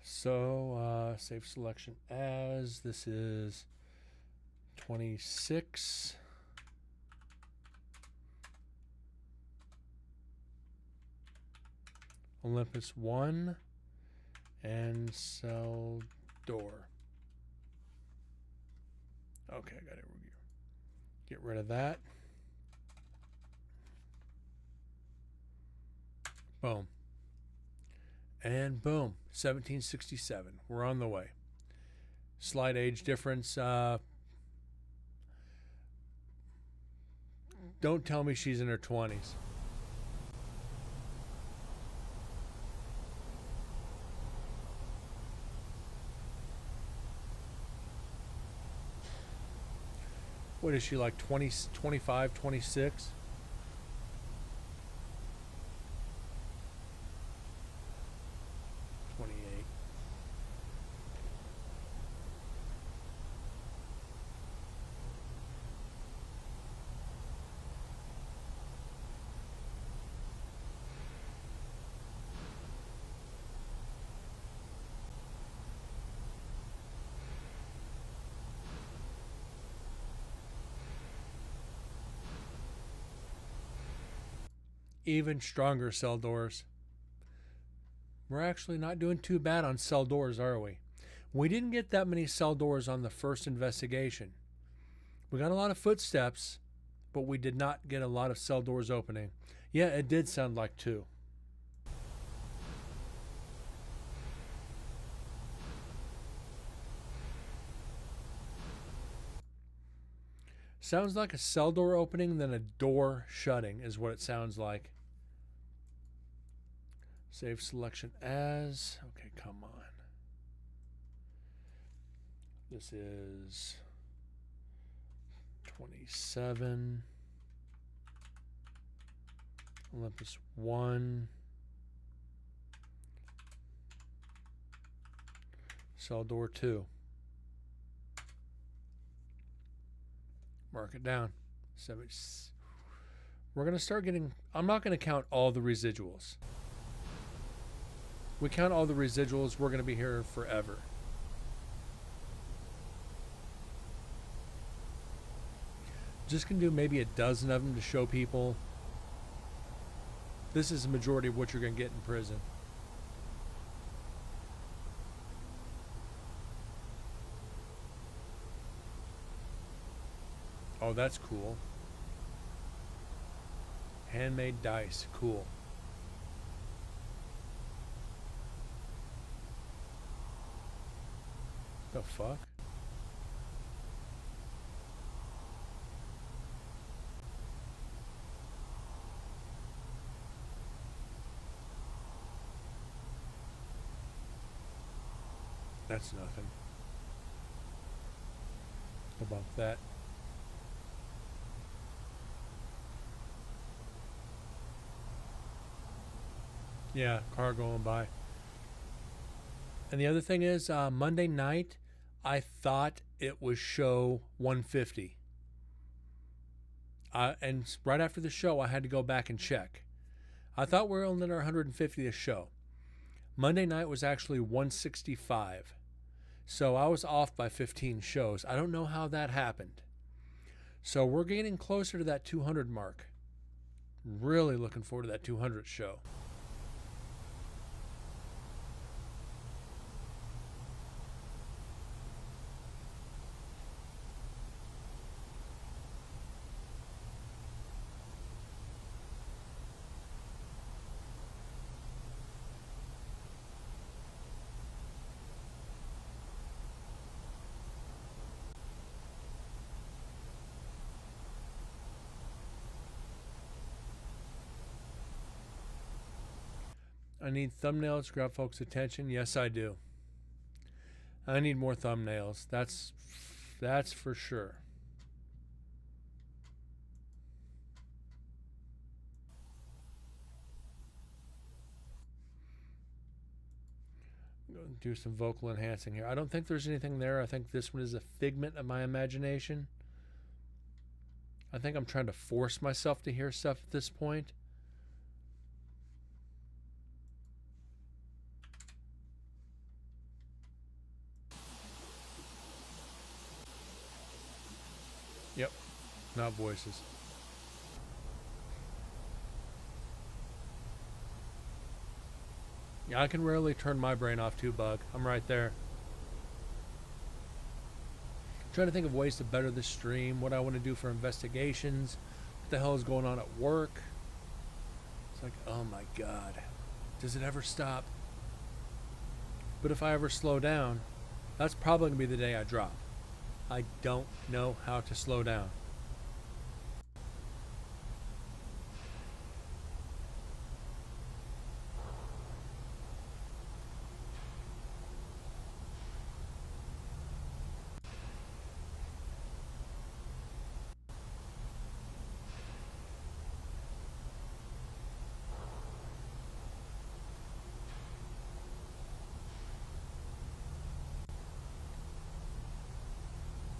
So, save selection as, this is 26. Olympus 1 and cell door. Okay, I got it. Get rid of that. Boom. And boom, 1767. We're on the way. Slight age difference. Don't tell me she's in her 20s. What is she, like 20, 25, 26? Even stronger cell doors. We're actually not doing too bad on cell doors, are we? We didn't get that many cell doors on the first investigation. We got a lot of footsteps, but we did not get a lot of cell doors opening. Yeah, it did sound like 2. Sounds like a cell door opening, then a door shutting is what it sounds like. Save selection as. Okay, come on. This is 27. Olympus 1. Cell door 2. Mark it down. We're going to start getting... I'm not going to count all the residuals. We count all the residuals, we're going to be here forever. Just going to do maybe a dozen of them to show people This is the majority of what you're going to get in prison. Oh, that's cool. Handmade dice. Cool. The fuck? That's nothing. About that. Yeah, car going by. And the other thing is, Monday night, I thought it was show 150. And right after the show, I had to go back and check. I thought we were only in our 150th show. Monday night was actually 165. So I was off by 15 shows. I don't know how that happened. So we're getting closer to that 200 mark. Really looking forward to that 200th show. I need thumbnails to grab folks' attention. Yes, I do. I need more thumbnails. That's for sure. I'm going to do some vocal enhancing here. I don't think there's anything there. I think this one is a figment of my imagination. I think I'm trying to force myself to hear stuff at this point. Yep, not voices. Yeah, I can rarely turn my brain off too, Bug. I'm right there. Trying to think of ways to better the stream, what I want to do for investigations, what the hell is going on at work. It's like, oh my god, does it ever stop? But if I ever slow down, that's probably going to be the day I drop. I don't know how to slow down.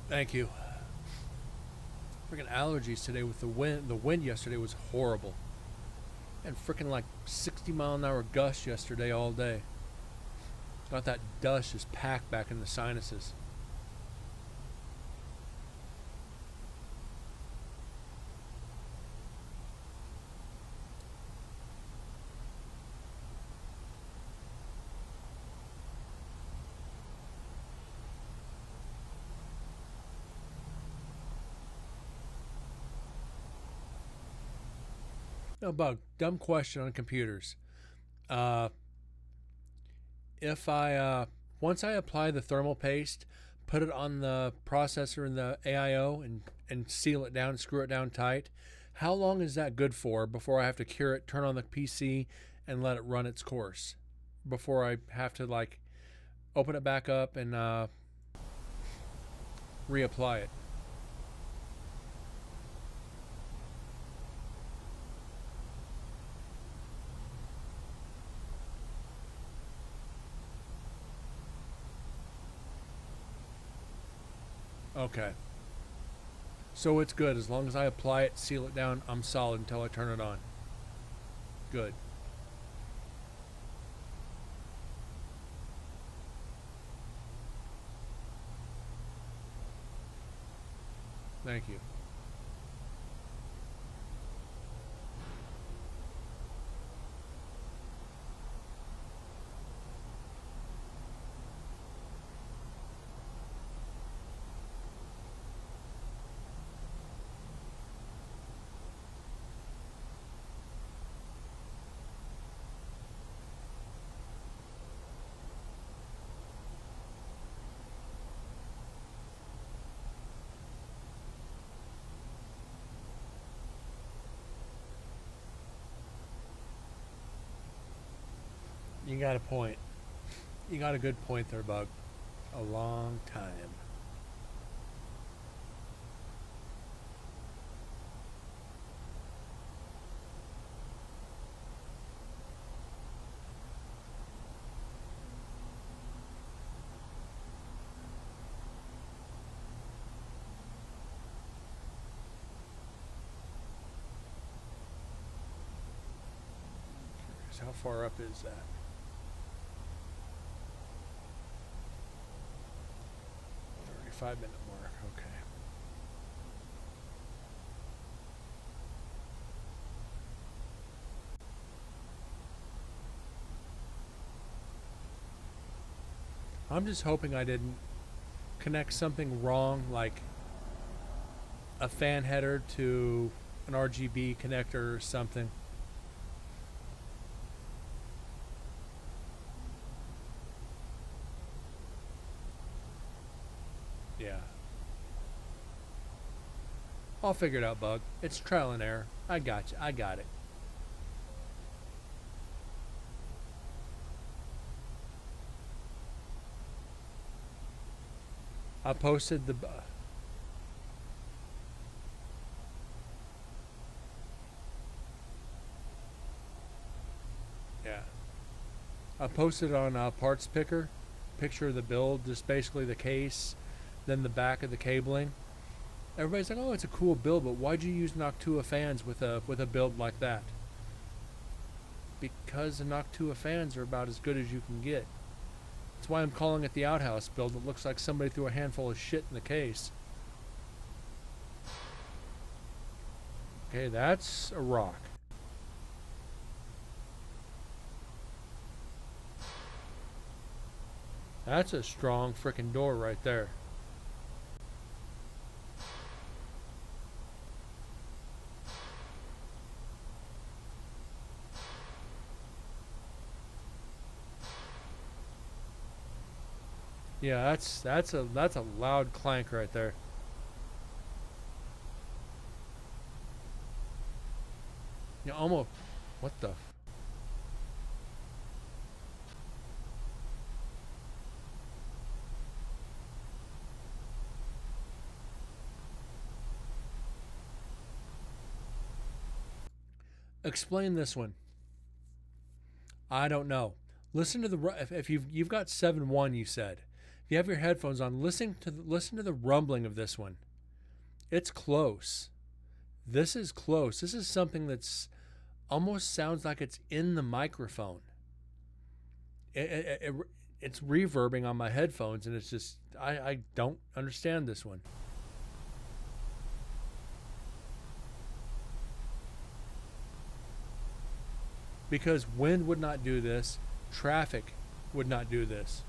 Thank you. Freaking allergies today with the wind. The wind yesterday was horrible. And freaking like 60-mile-an-hour gusts yesterday all day. Got that dust just packed back in the sinuses. No, Bug, dumb question on computers. If I, once I apply the thermal paste, put it on the processor in the AIO and seal it down, screw it down tight, how long is that good for before I have to cure it, turn on the PC, and let it run its course? Before I have to, like, open it back up and reapply it? Okay. So it's good. As long as I apply it, seal it down, I'm solid until I turn it on. Good. Thank you. You got a point. You got a good point there, Bug. A long time. How far up is that? 35-minute mark, okay. I'm just hoping I didn't connect something wrong, like a fan header to an RGB connector or something. Yeah. I'll figure it out, Bug. It's trial and error. I got you. I got it. I posted the... yeah. I posted on Parts Picker, picture of the build, just basically the case, then the back of the cabling. Everybody's like, "Oh, it's a cool build, but why'd you use Noctua fans with a build like that?" Because the Noctua fans are about as good as you can get. That's why I'm calling it the outhouse build. It looks like somebody threw a handful of shit in the case. Okay, that's a rock. That's a strong frickin' door right there. Yeah, that's a loud clank right there. Yeah, almost. What the? Explain this one. I don't know. Listen to the if you've got 7.1, you said. If you have your headphones on, listen to the rumbling of this one. It's close. This is close. This is something that's almost sounds like it's in the microphone. It's reverbing on my headphones, and it's just I don't understand this one. Because wind would not do this, traffic would not do this.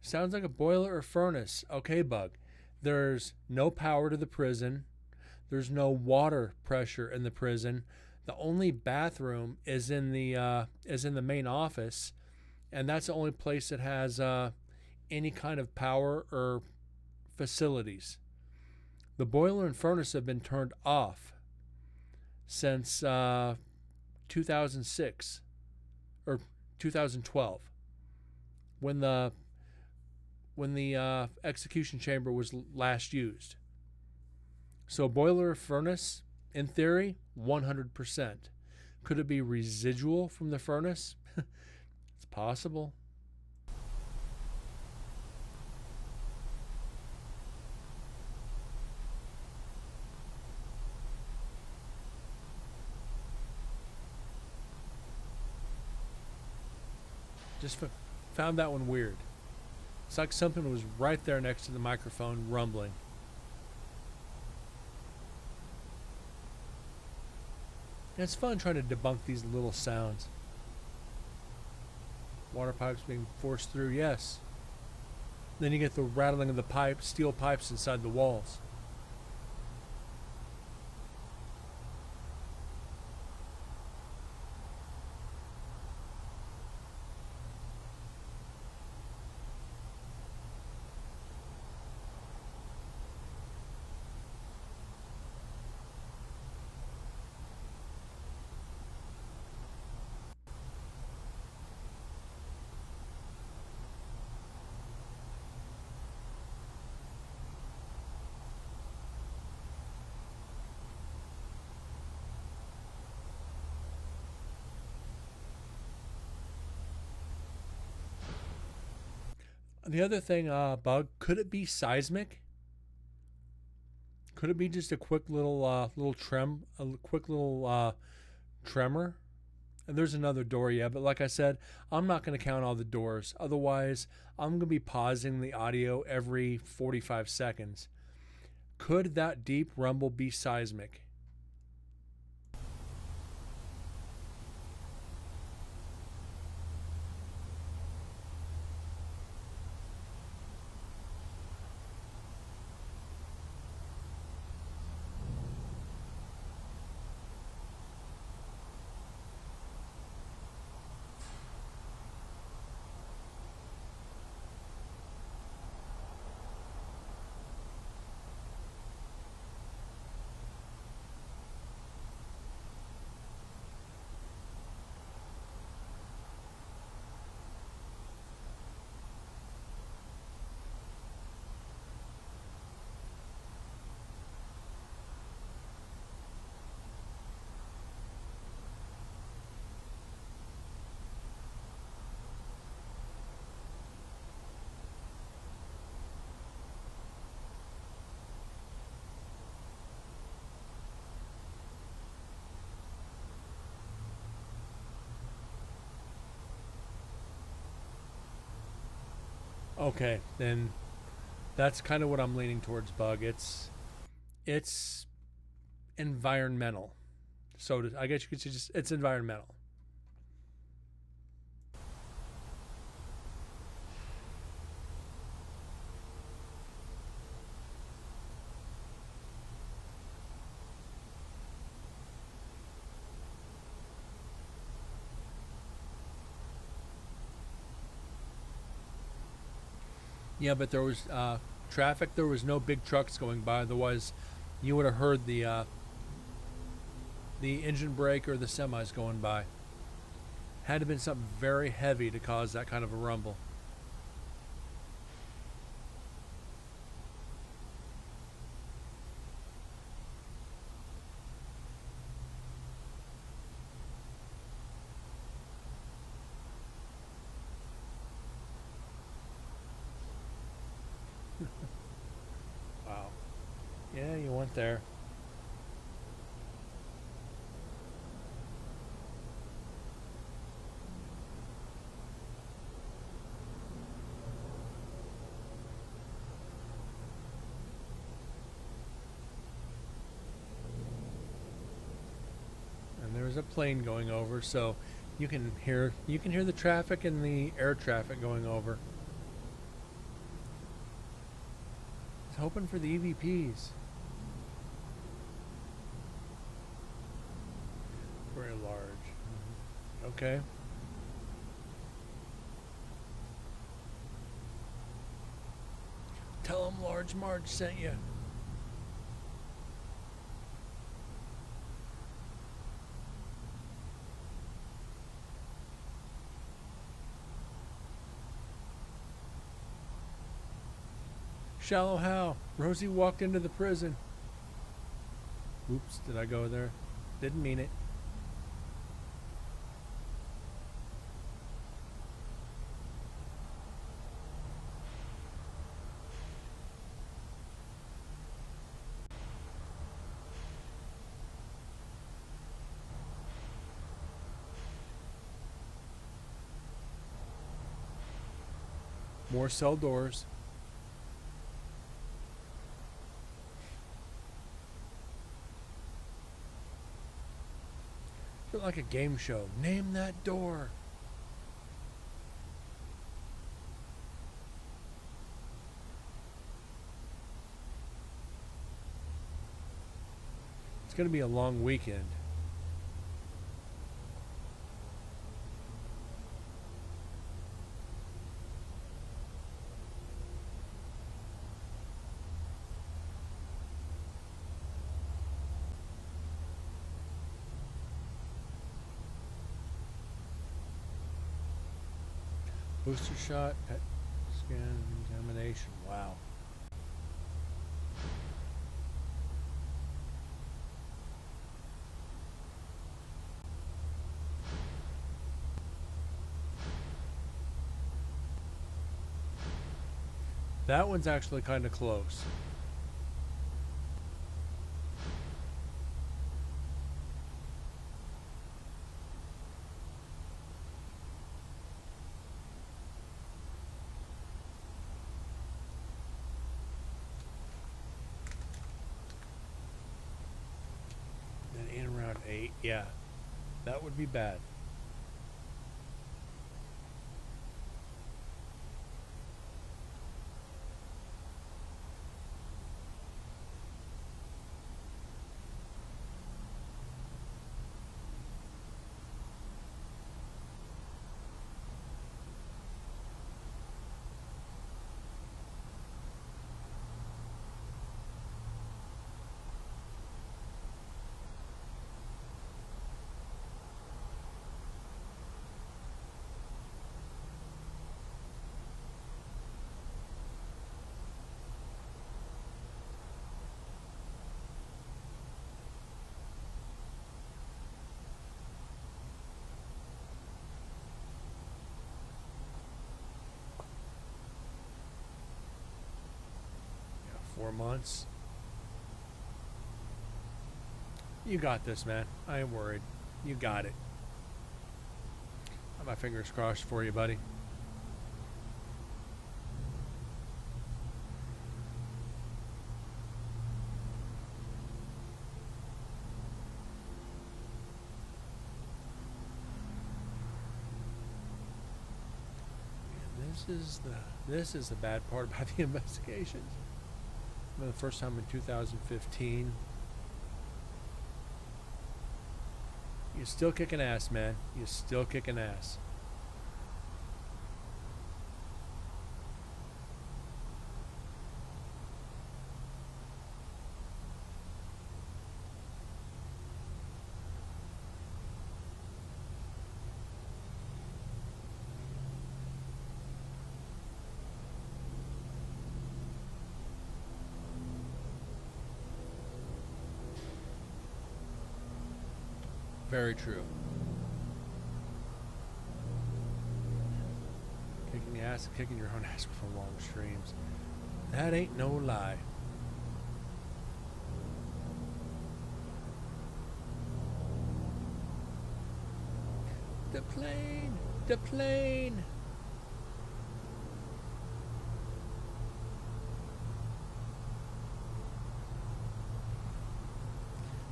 Sounds like a boiler or furnace. Okay, Bug. There's no power to the prison. There's no water pressure in the prison. The only bathroom is in the main office, and that's the only place that has any kind of power or facilities. The boiler and furnace have been turned off since 2006 or 2012, when the execution chamber was last used. So boiler or furnace, in theory, 100%. Could it be residual from the furnace? It's possible. Just found that one weird. It's like something was right there next to the microphone rumbling. And it's fun trying to debunk these little sounds. Water pipes being forced through, yes. Then you get the rattling of the pipes, steel pipes inside the walls. The other thing, Bug, could it be seismic? Could it be just a quick little tremor? And there's another door, yeah, but like I said, I'm not going to count all the doors. Otherwise, I'm going to be pausing the audio every 45 seconds. Could that deep rumble be seismic? Okay, then that's kind of what I'm leaning towards, Bug. It's environmental. So I guess you could say just it's environmental. Yeah, but there was traffic. There was no big trucks going by. Otherwise, you would have heard the engine brake or the semis going by. Had to have been something very heavy to cause that kind of a rumble. Wow. Yeah, you went there. And there's a plane going over, so you can hear the traffic and the air traffic going over. I was hoping for the EVPs. Very large. Okay. Tell them Large Marge sent you. Shallow how? Rosie walked into the prison. Oops, did I go there? Didn't mean it. More cell doors. Feel like a game show. Name that door. It's going to be a long weekend. Booster shot, PET scan, examination. Wow. That one's actually kind of close. Then in around 8, yeah. That would be bad. Yeah, 4 months. You got this, man. I ain't worried. You got it. Got my fingers crossed for you, buddy. This is the bad part about the investigations. For the first time in 2015. You're still kicking ass, man. You're still kicking ass. Very true. Kicking the ass and kicking your own ass for long streams. That ain't no lie. The plane! The plane!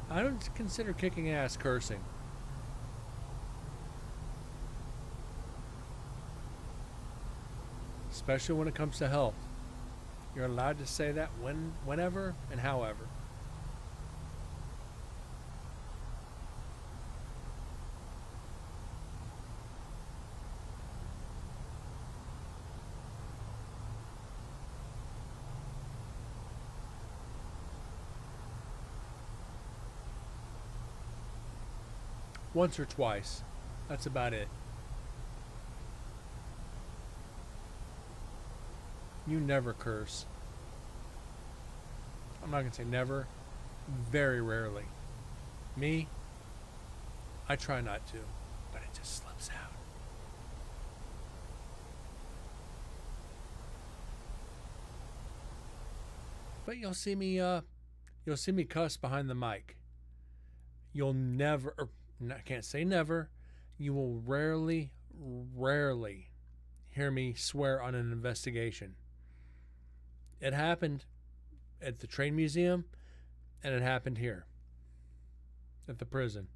I don't consider kicking ass cursing. Especially when it comes to health. You're allowed to say that whenever and however. Once or twice. That's about it. You never curse. I'm not going to say never. Very rarely. Me, I try not to, but it just slips out. But you'll see me cuss behind the mic. You'll never, or I can't say never, you will rarely hear me swear on an investigation. It happened at the train museum, and it happened here at the prison.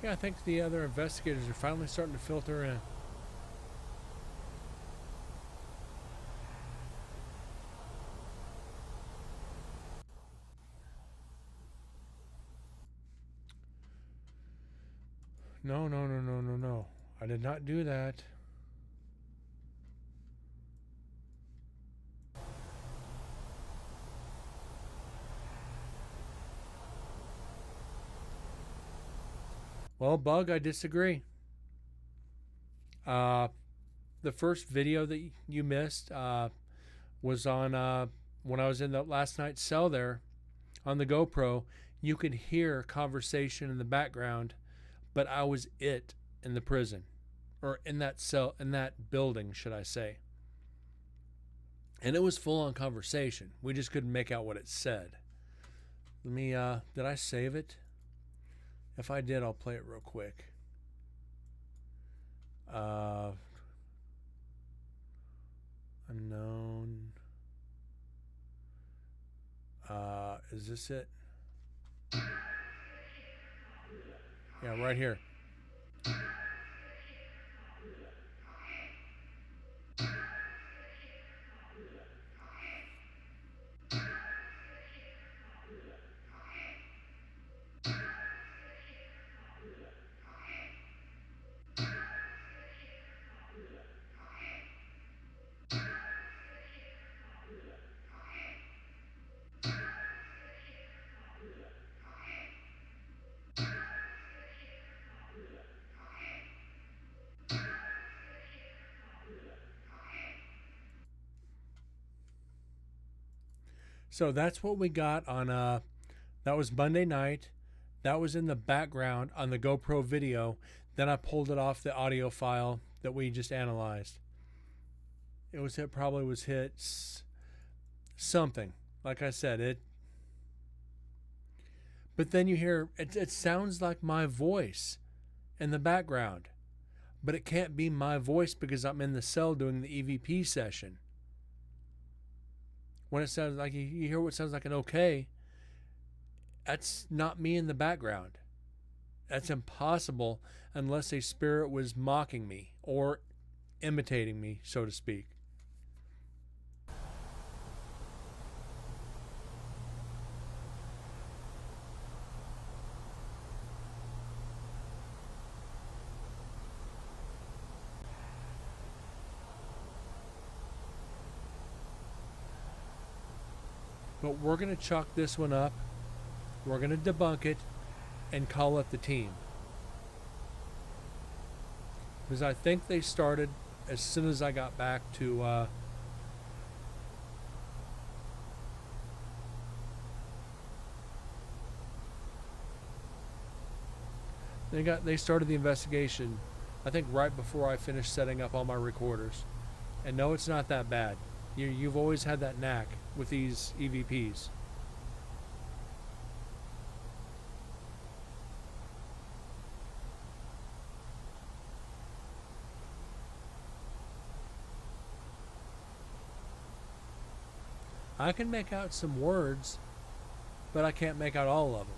Yeah, I think the other investigators are finally starting to filter in. No, no, no, no, no, no. I did not do that. Well, Bug, I disagree. The first video that you missed was on when I was in the last night's cell there on the GoPro. You could hear conversation in the background, but I was in the prison, or in that cell, in that building, should I say. And it was full on conversation. We just couldn't make out what it said. Let me, did I save it? If I did, I'll play it real quick. Unknown. Is this it? Yeah, right here. So that's what we got on that was Monday night. That was in the background on the GoPro video. Then I pulled it off the audio file that we just analyzed. It probably was hit something. Like I said, it. But then you hear it sounds like my voice in the background. But it can't be my voice because I'm in the cell doing the EVP session. When it sounds like you hear what sounds like an okay, that's not me in the background. That's impossible unless a spirit was mocking me or imitating me, so to speak. But we're going to chalk this one up. We're going to debunk it and call it the team. Because I think they started as soon as I got back to they started the investigation, I think right before I finished setting up all my recorders. And no, it's not that bad. You've always had that knack with these EVPs. I can make out some words, but I can't make out all of them.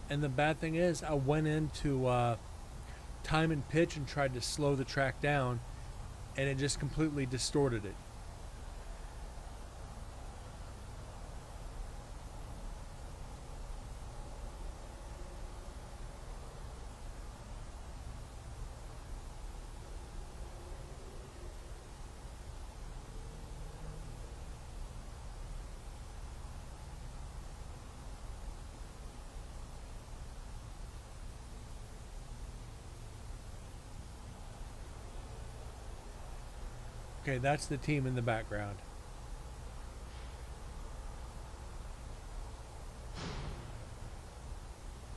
And the bad thing is, I went into time and pitch and tried to slow the track down, and it just completely distorted it. Okay, that's the team in the background.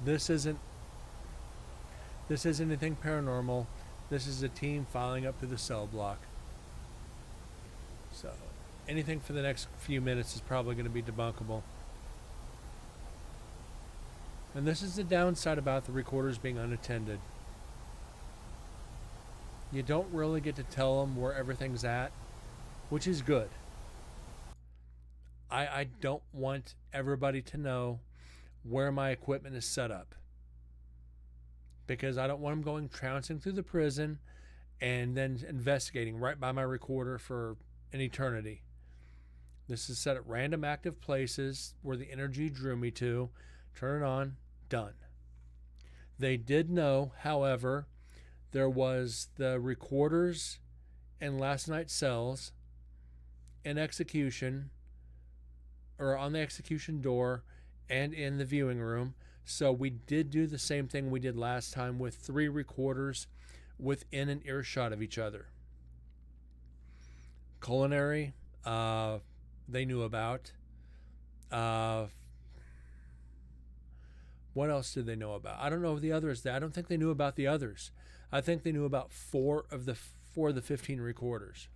This isn't anything paranormal. This is a team filing up to the cell block. So anything for the next few minutes is probably going to be debunkable. And this is the downside about the recorders being unattended. You don't really get to tell them where everything's at, which is good. I don't want everybody to know where my equipment is set up. because I don't want them going trouncing through the prison and then investigating right by my recorder for an eternity. This is set at random active places where the energy drew me to. Turn it on, done. They did know, however, there was the recorders in last night's cells, in execution, or on the execution door, and in the viewing room. So we did do the same thing we did last time with 3 recorders within an earshot of each other. Culinary, they knew about. What else did they know about? I don't know the others. I don't think they knew about the others. I think they knew about 4 of the 15 recorders.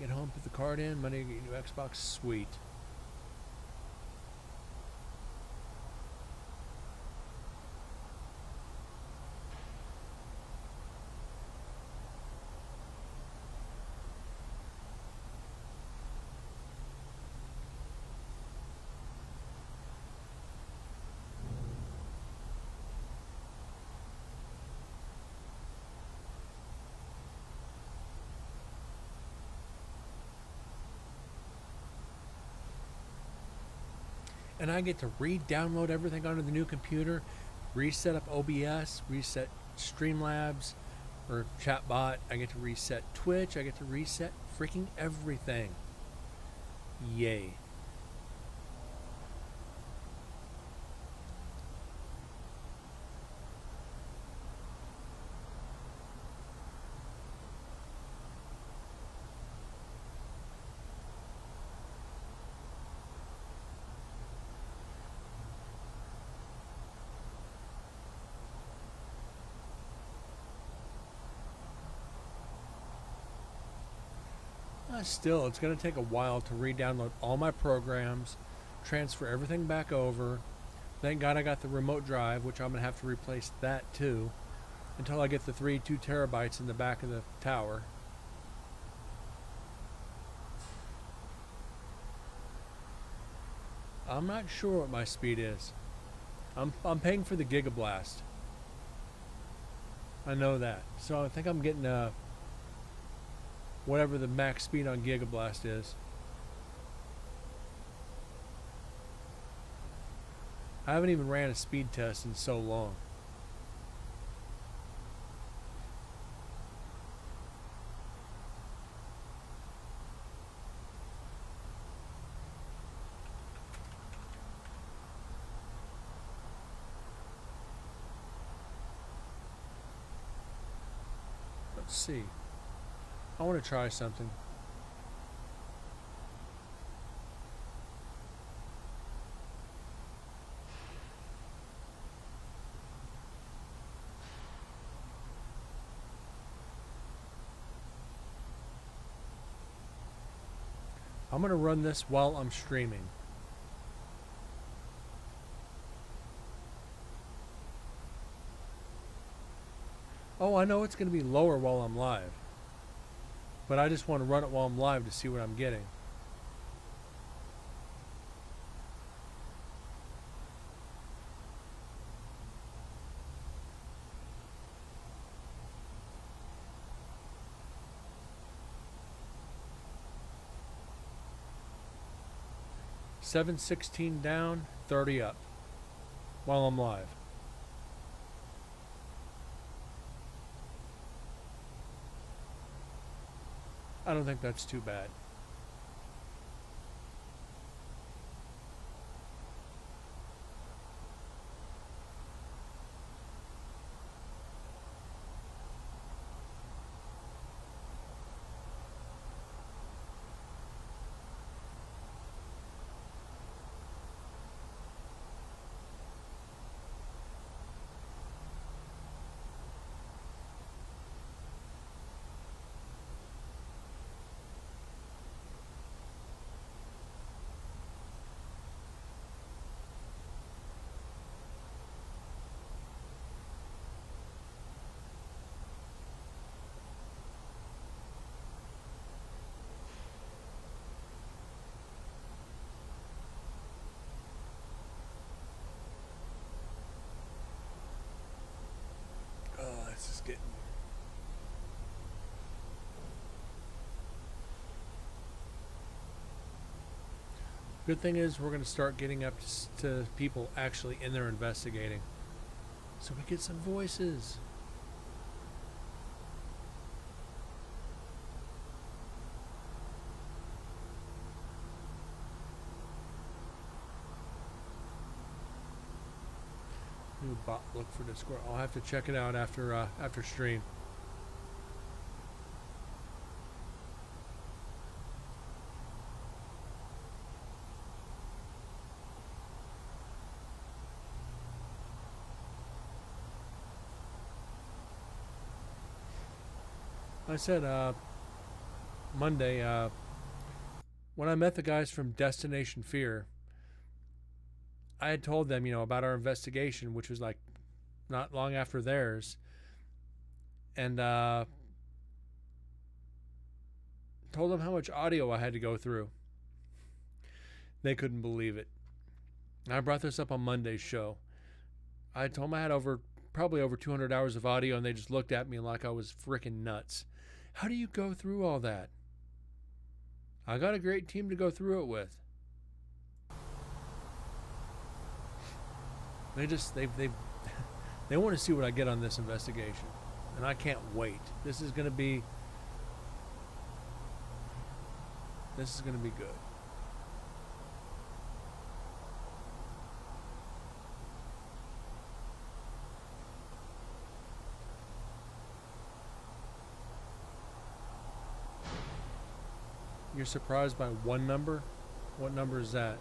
Get home, put the card in, money, get your new Xbox, sweet. And I get to re-download everything onto the new computer, reset up OBS, reset Streamlabs or Chatbot. I get to reset Twitch. I get to reset freaking everything. Yay. Still, it's going to take a while to re-download all my programs, transfer everything back over. Thank God I got the remote drive, which I'm going to have to replace that too, until I get the 2 terabytes in the back of the tower. I'm not sure what my speed is. I'm paying for the Gigablast. I know that. So I think I'm getting whatever the max speed on Gigablast is. I haven't even ran a speed test in so long. Let's see. I want to try something. I'm going to run this while I'm streaming. Oh, I know it's going to be lower while I'm live. But I just want to run it while I'm live to see what I'm getting. $7.16 down, 30 up while I'm live. I don't think that's too bad. Good thing is we're going to start getting up to people actually in there investigating. So we get some voices. New bot look for Discord. I'll have to check it out after stream. I said Monday when I met the guys from Destination Fear, I had told them, about our investigation, which was like not long after theirs, and told them how much audio I had to go through. They couldn't believe it. I brought this up on Monday's show. I told them I had probably over 200 hours of audio, and they just looked at me like I was freaking nuts. How do you go through all that? I got a great team to go through it with. They want to see what I get on this investigation, and I can't wait. This is going to be good. You're surprised by one number? What number is that?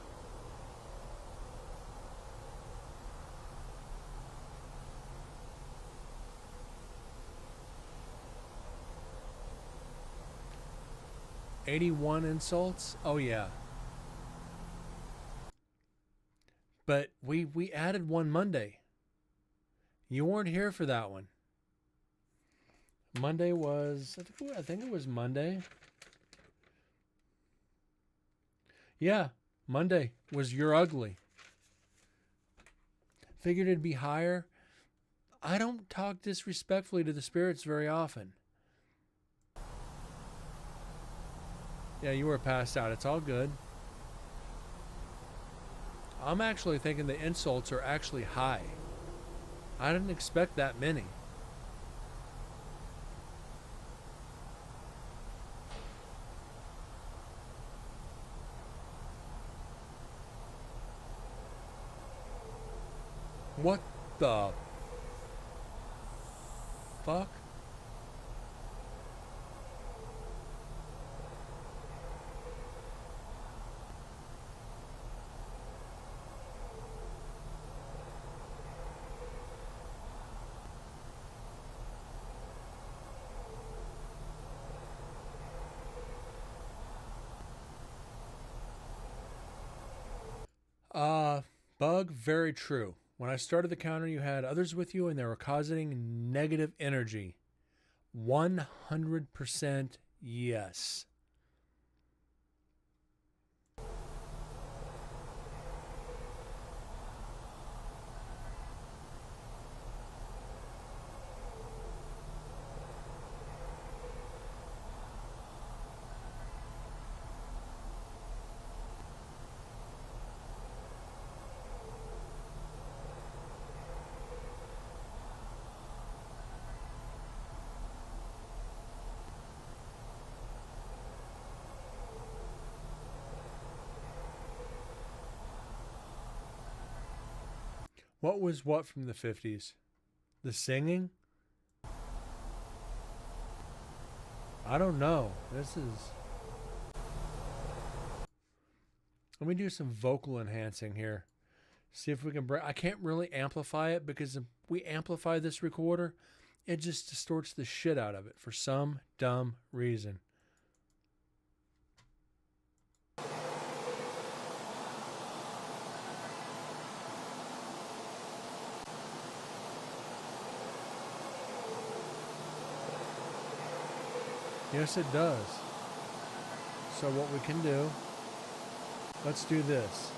"81 insults?" Oh yeah. But we added one Monday. You weren't here for that one. Monday was, I think it was Monday. Yeah, Monday was "You're Ugly." Figured it'd be higher. I don't talk disrespectfully to the spirits very often. Yeah, you were passed out. It's all good. I'm actually thinking the insults are actually high. I didn't expect that many. What the fuck? Bug, very true. When I started the counter, you had others with you and they were causing negative energy. 100% yes. What was what from the 50s? The singing? I don't know. This is... Let me do some vocal enhancing here. See if we can I can't really amplify it because if we amplify this recorder, it just distorts the shit out of it for some dumb reason. Yes, it does. So what we can do, let's do this.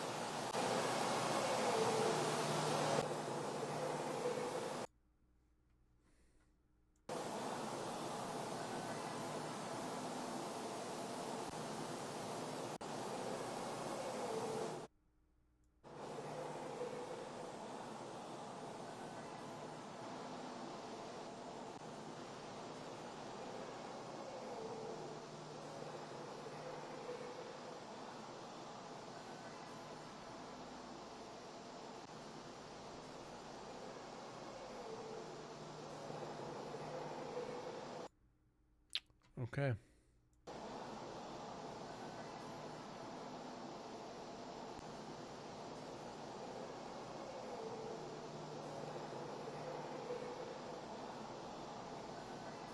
Okay.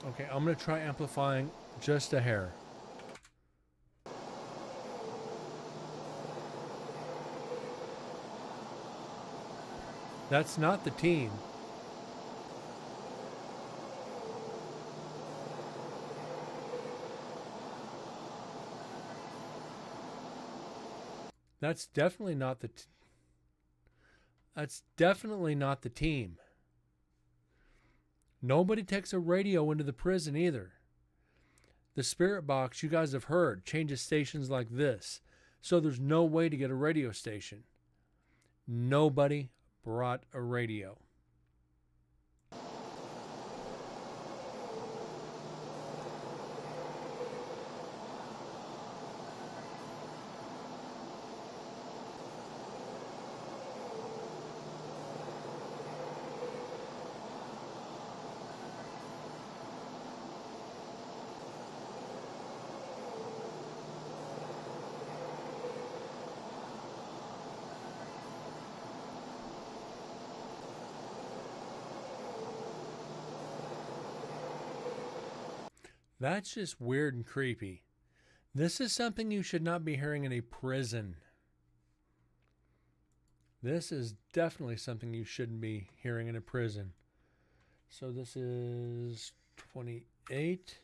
Okay, I'm going to try amplifying just a hair. That's not the team. That's definitely not the That's definitely not the team. Nobody takes a radio into the prison either. The spirit box, you guys have heard, changes stations like this. So there's no way to get a radio station. Nobody brought a radio. That's just weird and creepy. This is something you should not be hearing in a prison. This is definitely something you shouldn't be hearing in a prison. So this is 28.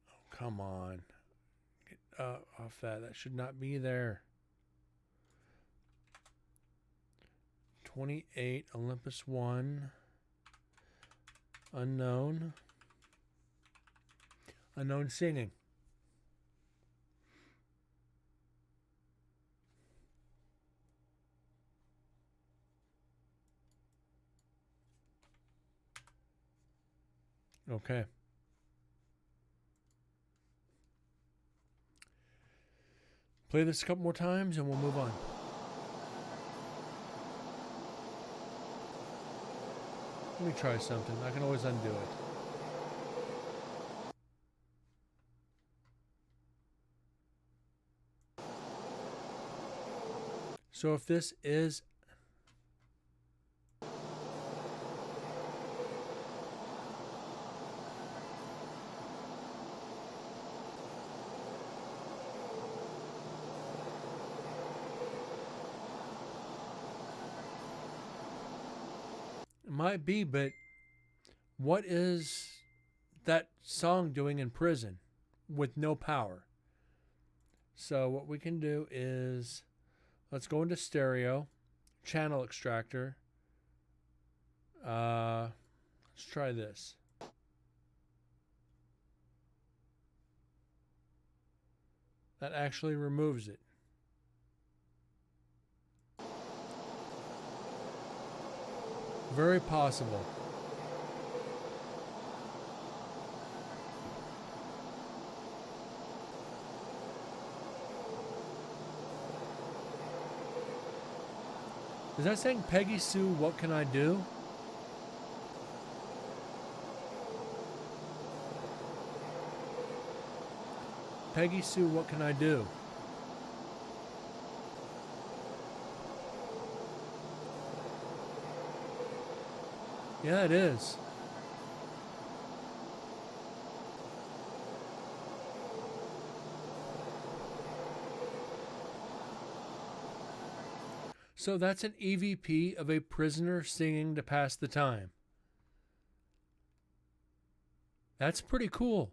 Oh, come on. Get off that. That should not be there. 28, Olympus 1. Unknown. Unknown singing. Okay. Play this a couple more times and we'll move on. Let me try something. I can always undo it. So if this is it might be, but what is that song doing in prison with no power? So what we can do is let's go into stereo, channel extractor. Let's try this. That actually removes it. Very possible. Is that saying Peggy Sue, what can I do? Peggy Sue, what can I do? Yeah, it is. So that's an EVP of a prisoner singing to pass the time. That's pretty cool.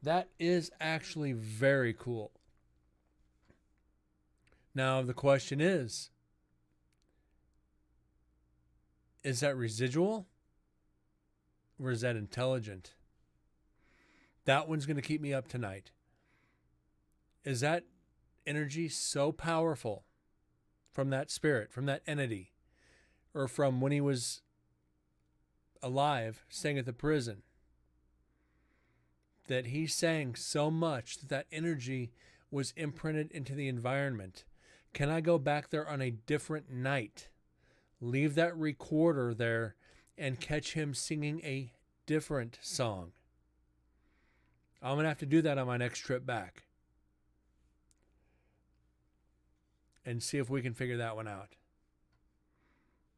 That is actually very cool. Now the question is that residual or is that intelligent? That one's going to keep me up tonight. Is that energy so powerful from that spirit, from that entity, or from when he was alive, staying at the prison, that he sang so much that that energy was imprinted into the environment? Can I go back there on a different night, leave that recorder there, and catch him singing a different song. I'm going to have to do that on my next trip back and see if we can figure that one out.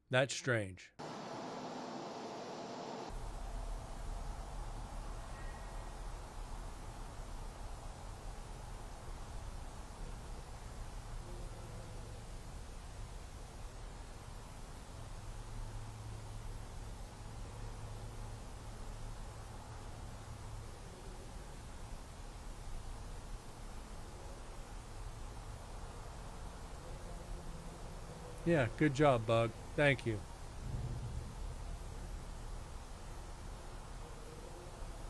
That's strange. Yeah, good job, Bug. Thank you.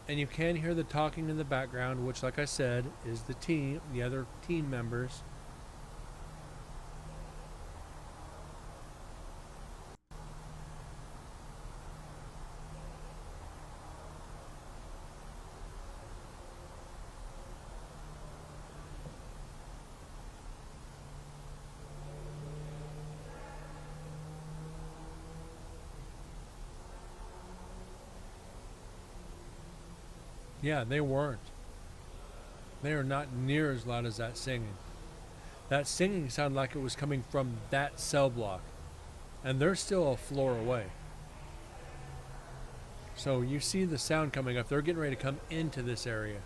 And you can hear the talking in the background, which, like I said, is the other team members. Yeah, they weren't. They are not near as loud as that singing. That singing sounded like it was coming from that cell block. And they're still a floor away. So you see the sound coming up. They're getting ready to come into this area.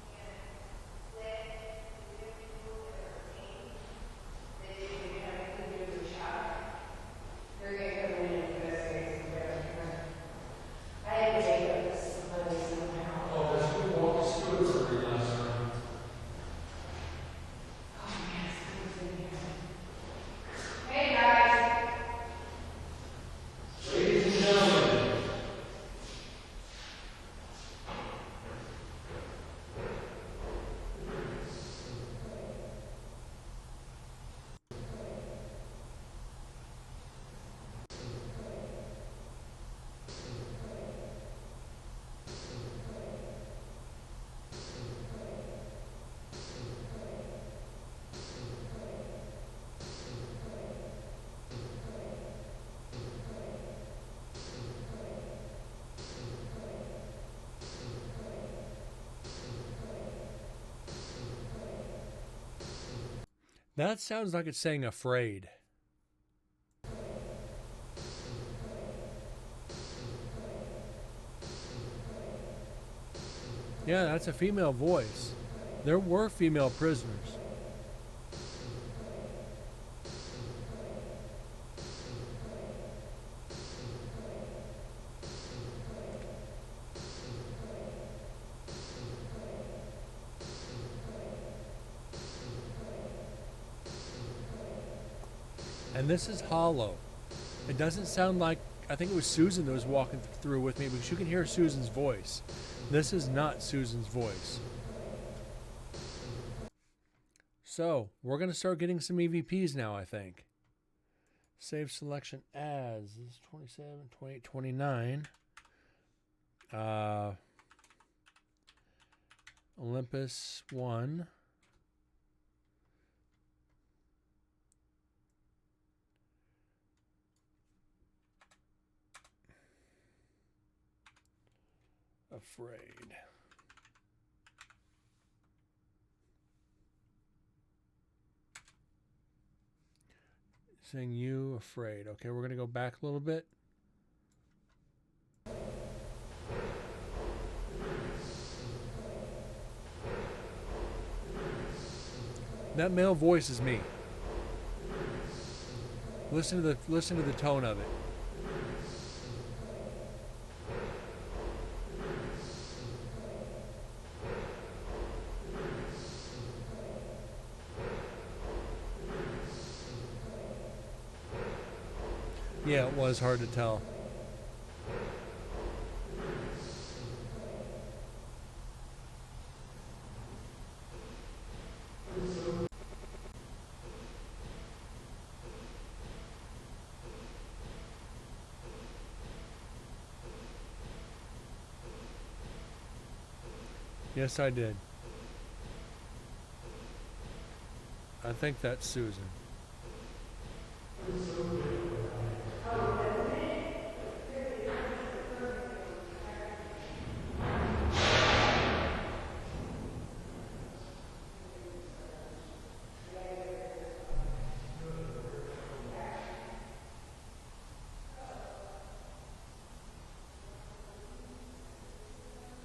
That sounds like it's saying afraid. Yeah, that's a female voice. There were female prisoners. And this is hollow. It doesn't sound like, I think it was Susan that was walking through with me, because you can hear Susan's voice. This is not Susan's voice. So, we're going to start getting some EVPs now, I think. Save selection as, this is 27, 28, 29. Olympus 1. Afraid. Saying you afraid. Okay, we're going to go back a little bit. That male voice is me. Listen to the tone of it. Yeah, it was hard to tell. Yes, I did. I think that's Susan.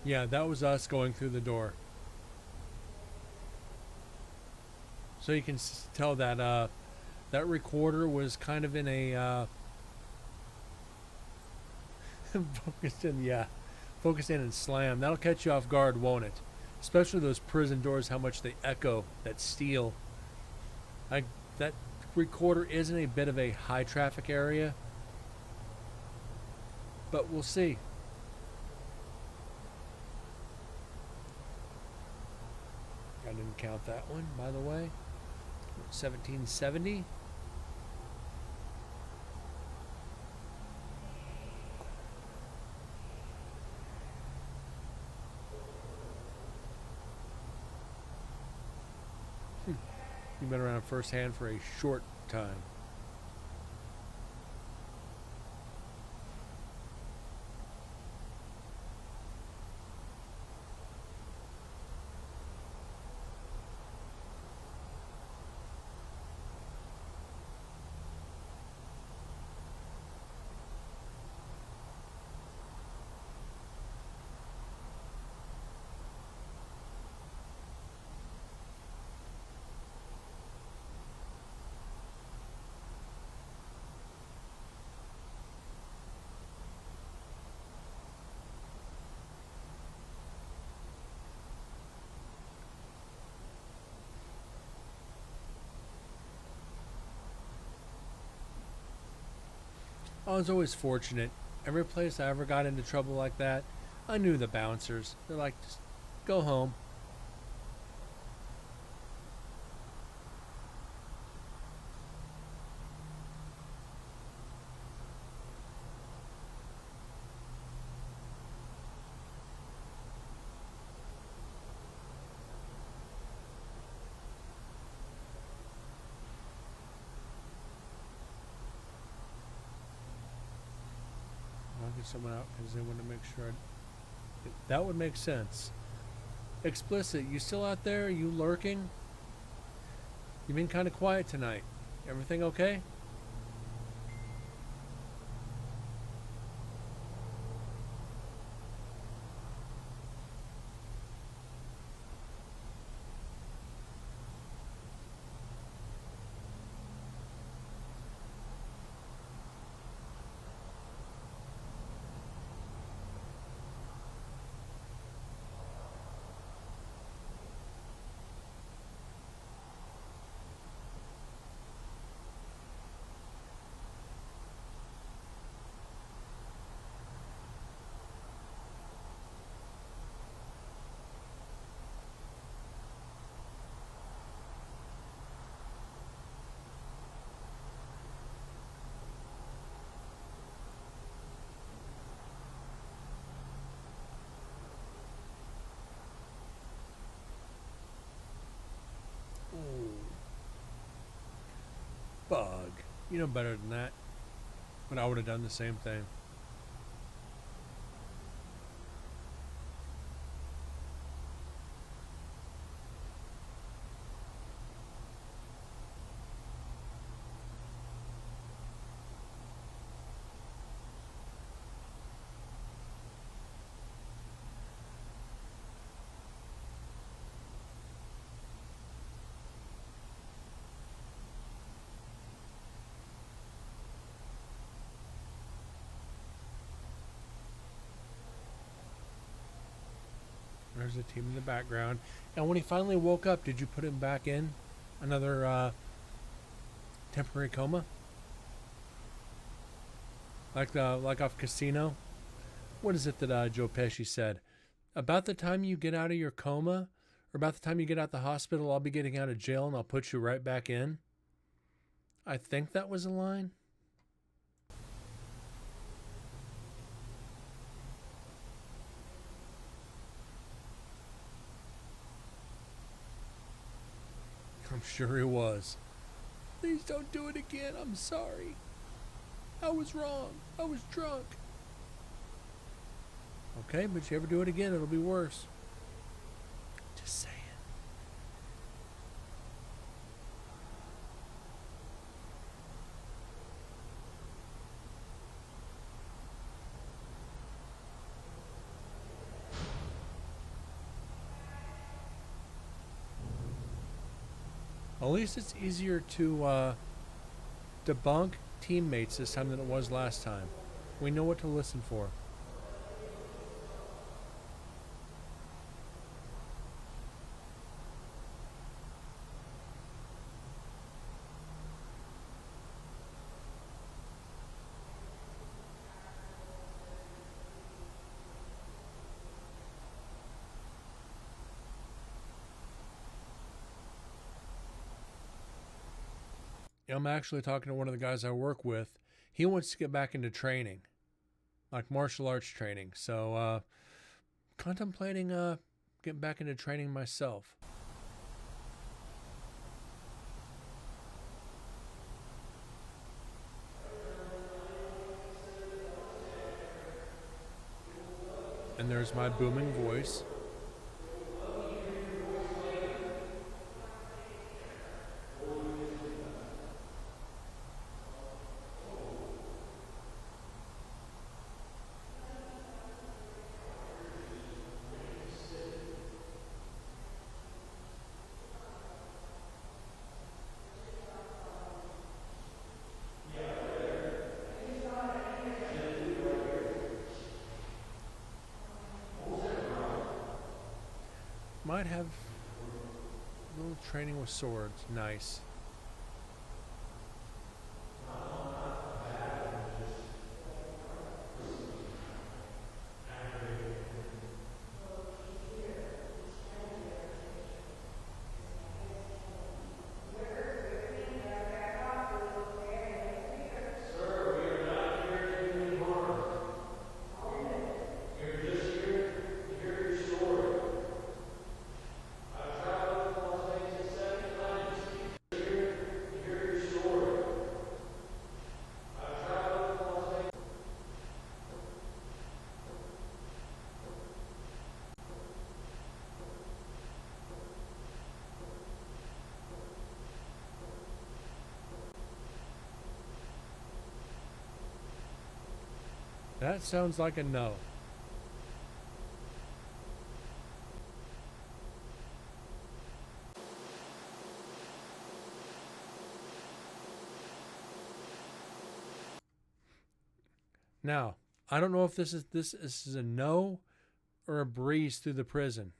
Yeah, that was us going through the door. So you can tell that that recorder was kind of in a focused in and slam. That'll catch you off guard, won't it? Especially those prison doors, how much they echo that steel. That recorder is in a bit of a high traffic area, but we'll see. I didn't count that one, by the way. 1770. You've been around firsthand for a short time. I was always fortunate. Every place I ever got into trouble like that, I knew the bouncers. They're like, just go home. I'll get someone out because they want to make sure. That would make sense. Explicit, you still out there? Are you lurking? You've been kind of quiet tonight. Everything okay? Ooh. Bug. You know better than that. But I would have done the same thing. There's a team in the background. And when he finally woke up, did you put him back in another temporary coma? Like off Casino? What is it that Joe Pesci said? About the time you get out of your coma, or about the time you get out the hospital, I'll be getting out of jail and I'll put you right back in. I think that was a line. I'm sure he was. Please don't do it again. I'm sorry. I was wrong. I was drunk. Okay, but if you ever do it again, it'll be worse. Just saying. At least it's easier to debunk teammates this time than it was last time. We know what to listen for. I'm actually talking to one of the guys I work with. He wants to get back into training, like martial arts training. So, contemplating getting back into training myself. And there's my booming voice. Might have a little training with swords. Nice. That sounds like a no. Now, I don't know if this is a no or a breeze through the prison.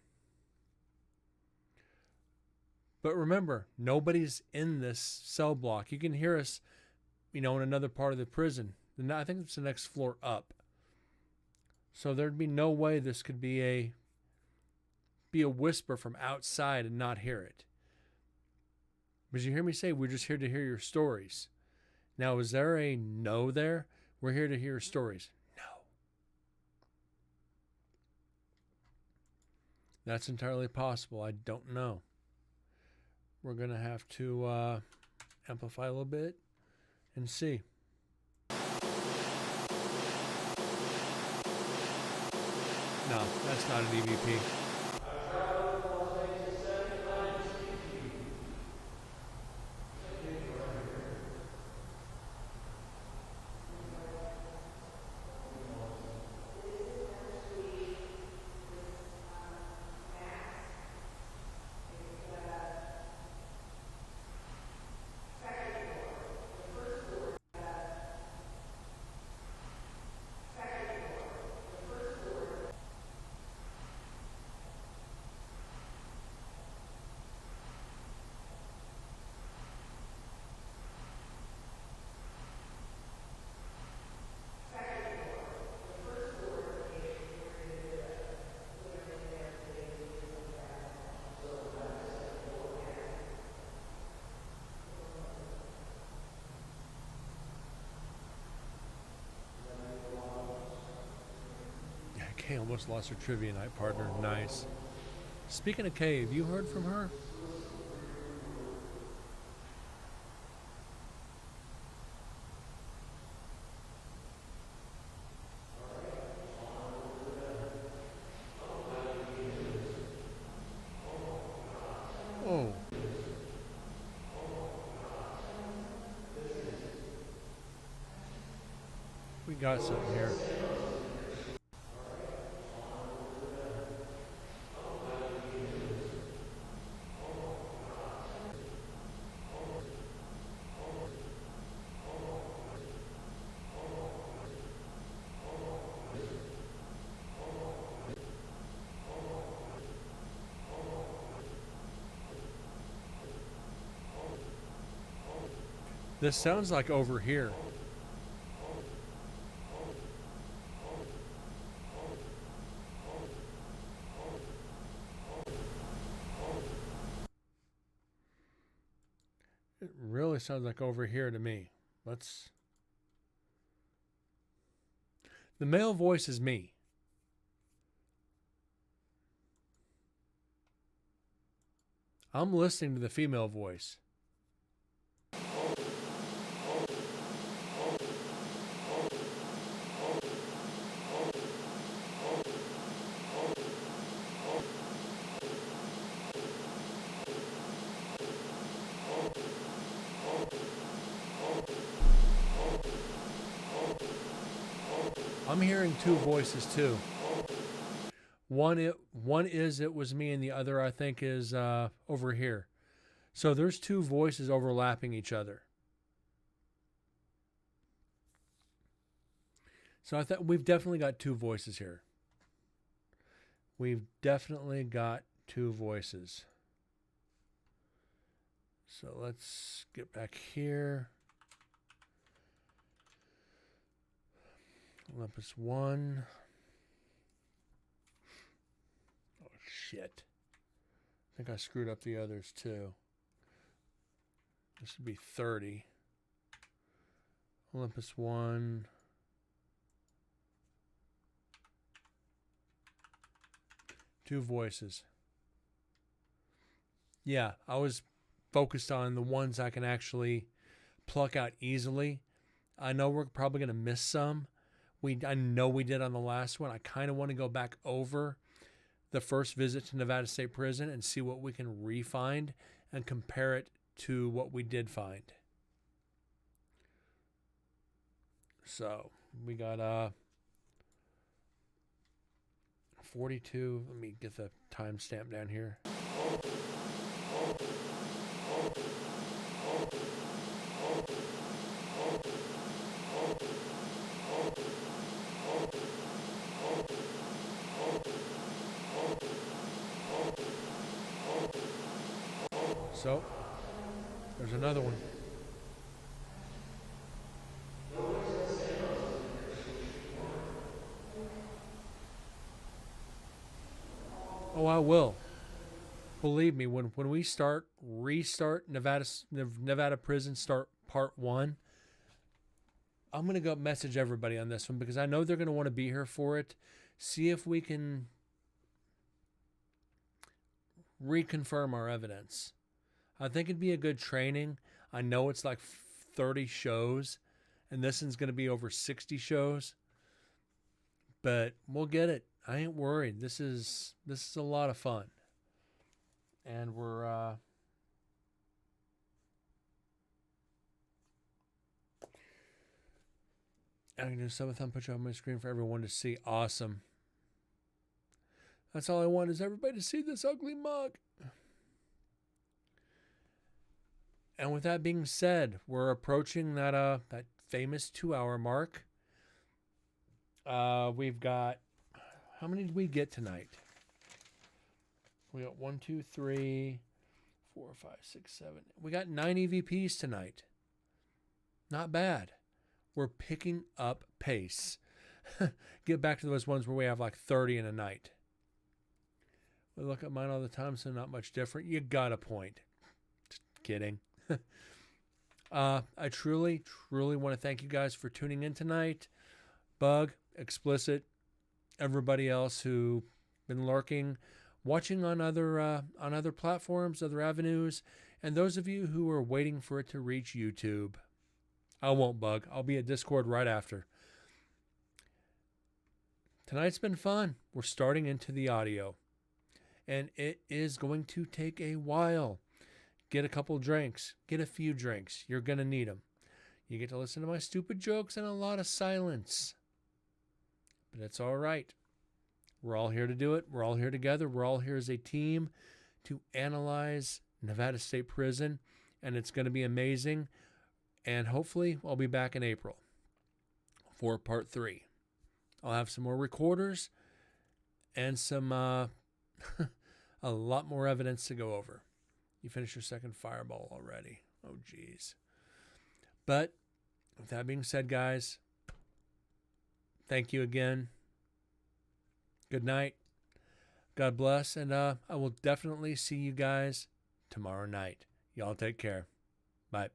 But remember, nobody's in this cell block. You can hear us, in another part of the prison. And I think it's the next floor up. So there'd be no way this could be a whisper from outside and not hear it. But you hear me say, we're just here to hear your stories. Now, is there a no there? We're here to hear your stories. No. That's entirely possible. I don't know. We're going to have to amplify a little bit and see. No, that's not an EVP. Kay almost lost her trivia night partner. Nice. Speaking of Kay, have you heard from her? Oh. We got something here. This sounds like over here. It really sounds like over here to me. Let's... The male voice is me. I'm listening to the female voice. I'm hearing two voices too. One is it was me, and the other I think is over here. So there's two voices overlapping each other. So I thought we've definitely got two voices here. We've definitely got two voices. So let's get back here. Olympus 1. Oh, shit. I think I screwed up the others too. This would be 30. Olympus 1. Two voices. Yeah, I was focused on the ones I can actually pluck out easily. I know we're probably going to miss some. I know we did on the last one. I kind of want to go back over the first visit to Nevada State Prison and see what we can re-find and compare it to what we did find. So we got 42. Let me get the timestamp down here. So, there's another one. Oh, I will. Believe me, when we restart Nevada Prison, start part 1, I'm going to go message everybody on this one because I know they're going to want to be here for it. See if we can reconfirm our evidence. I think it'd be a good training. I know it's like 30 shows, and this one's going to be over 60 shows, but we'll get it. I ain't worried. This is a lot of fun, and we're I'm gonna do some thumb put you on my screen for everyone to see. Awesome. That's all I want is everybody to see this ugly mug. And with that being said, we're approaching that famous 2-hour mark. We've got, how many did we get tonight? We got 1, 2, 3, 4, 5, 6, 7. We got 9 EVPs tonight. Not bad. We're picking up pace. Get back to those ones where we have like 30 in a night. We look at mine all the time, so not much different. You got a point. Just kidding. I truly want to thank you guys for tuning in tonight. Bug, Explicit, everybody else who been lurking, watching on other platforms, other avenues, and those of you who are waiting for it to reach YouTube. I won't, Bug. I'll be at Discord right after. Tonight's been fun. We're starting into the audio, and it is going to take a while. Get a couple drinks. Get a few drinks. You're going to need them. You get to listen to my stupid jokes and a lot of silence. But it's all right. We're all here to do it. We're all here together. We're all here as a team to analyze Nevada State Prison. And it's going to be amazing. And hopefully I'll be back in April for part 3. I'll have some more recorders and some a lot more evidence to go over. You finished your second fireball already. Oh, geez. But with that being said, guys, thank you again. Good night. God bless. And I will definitely see you guys tomorrow night. Y'all take care. Bye.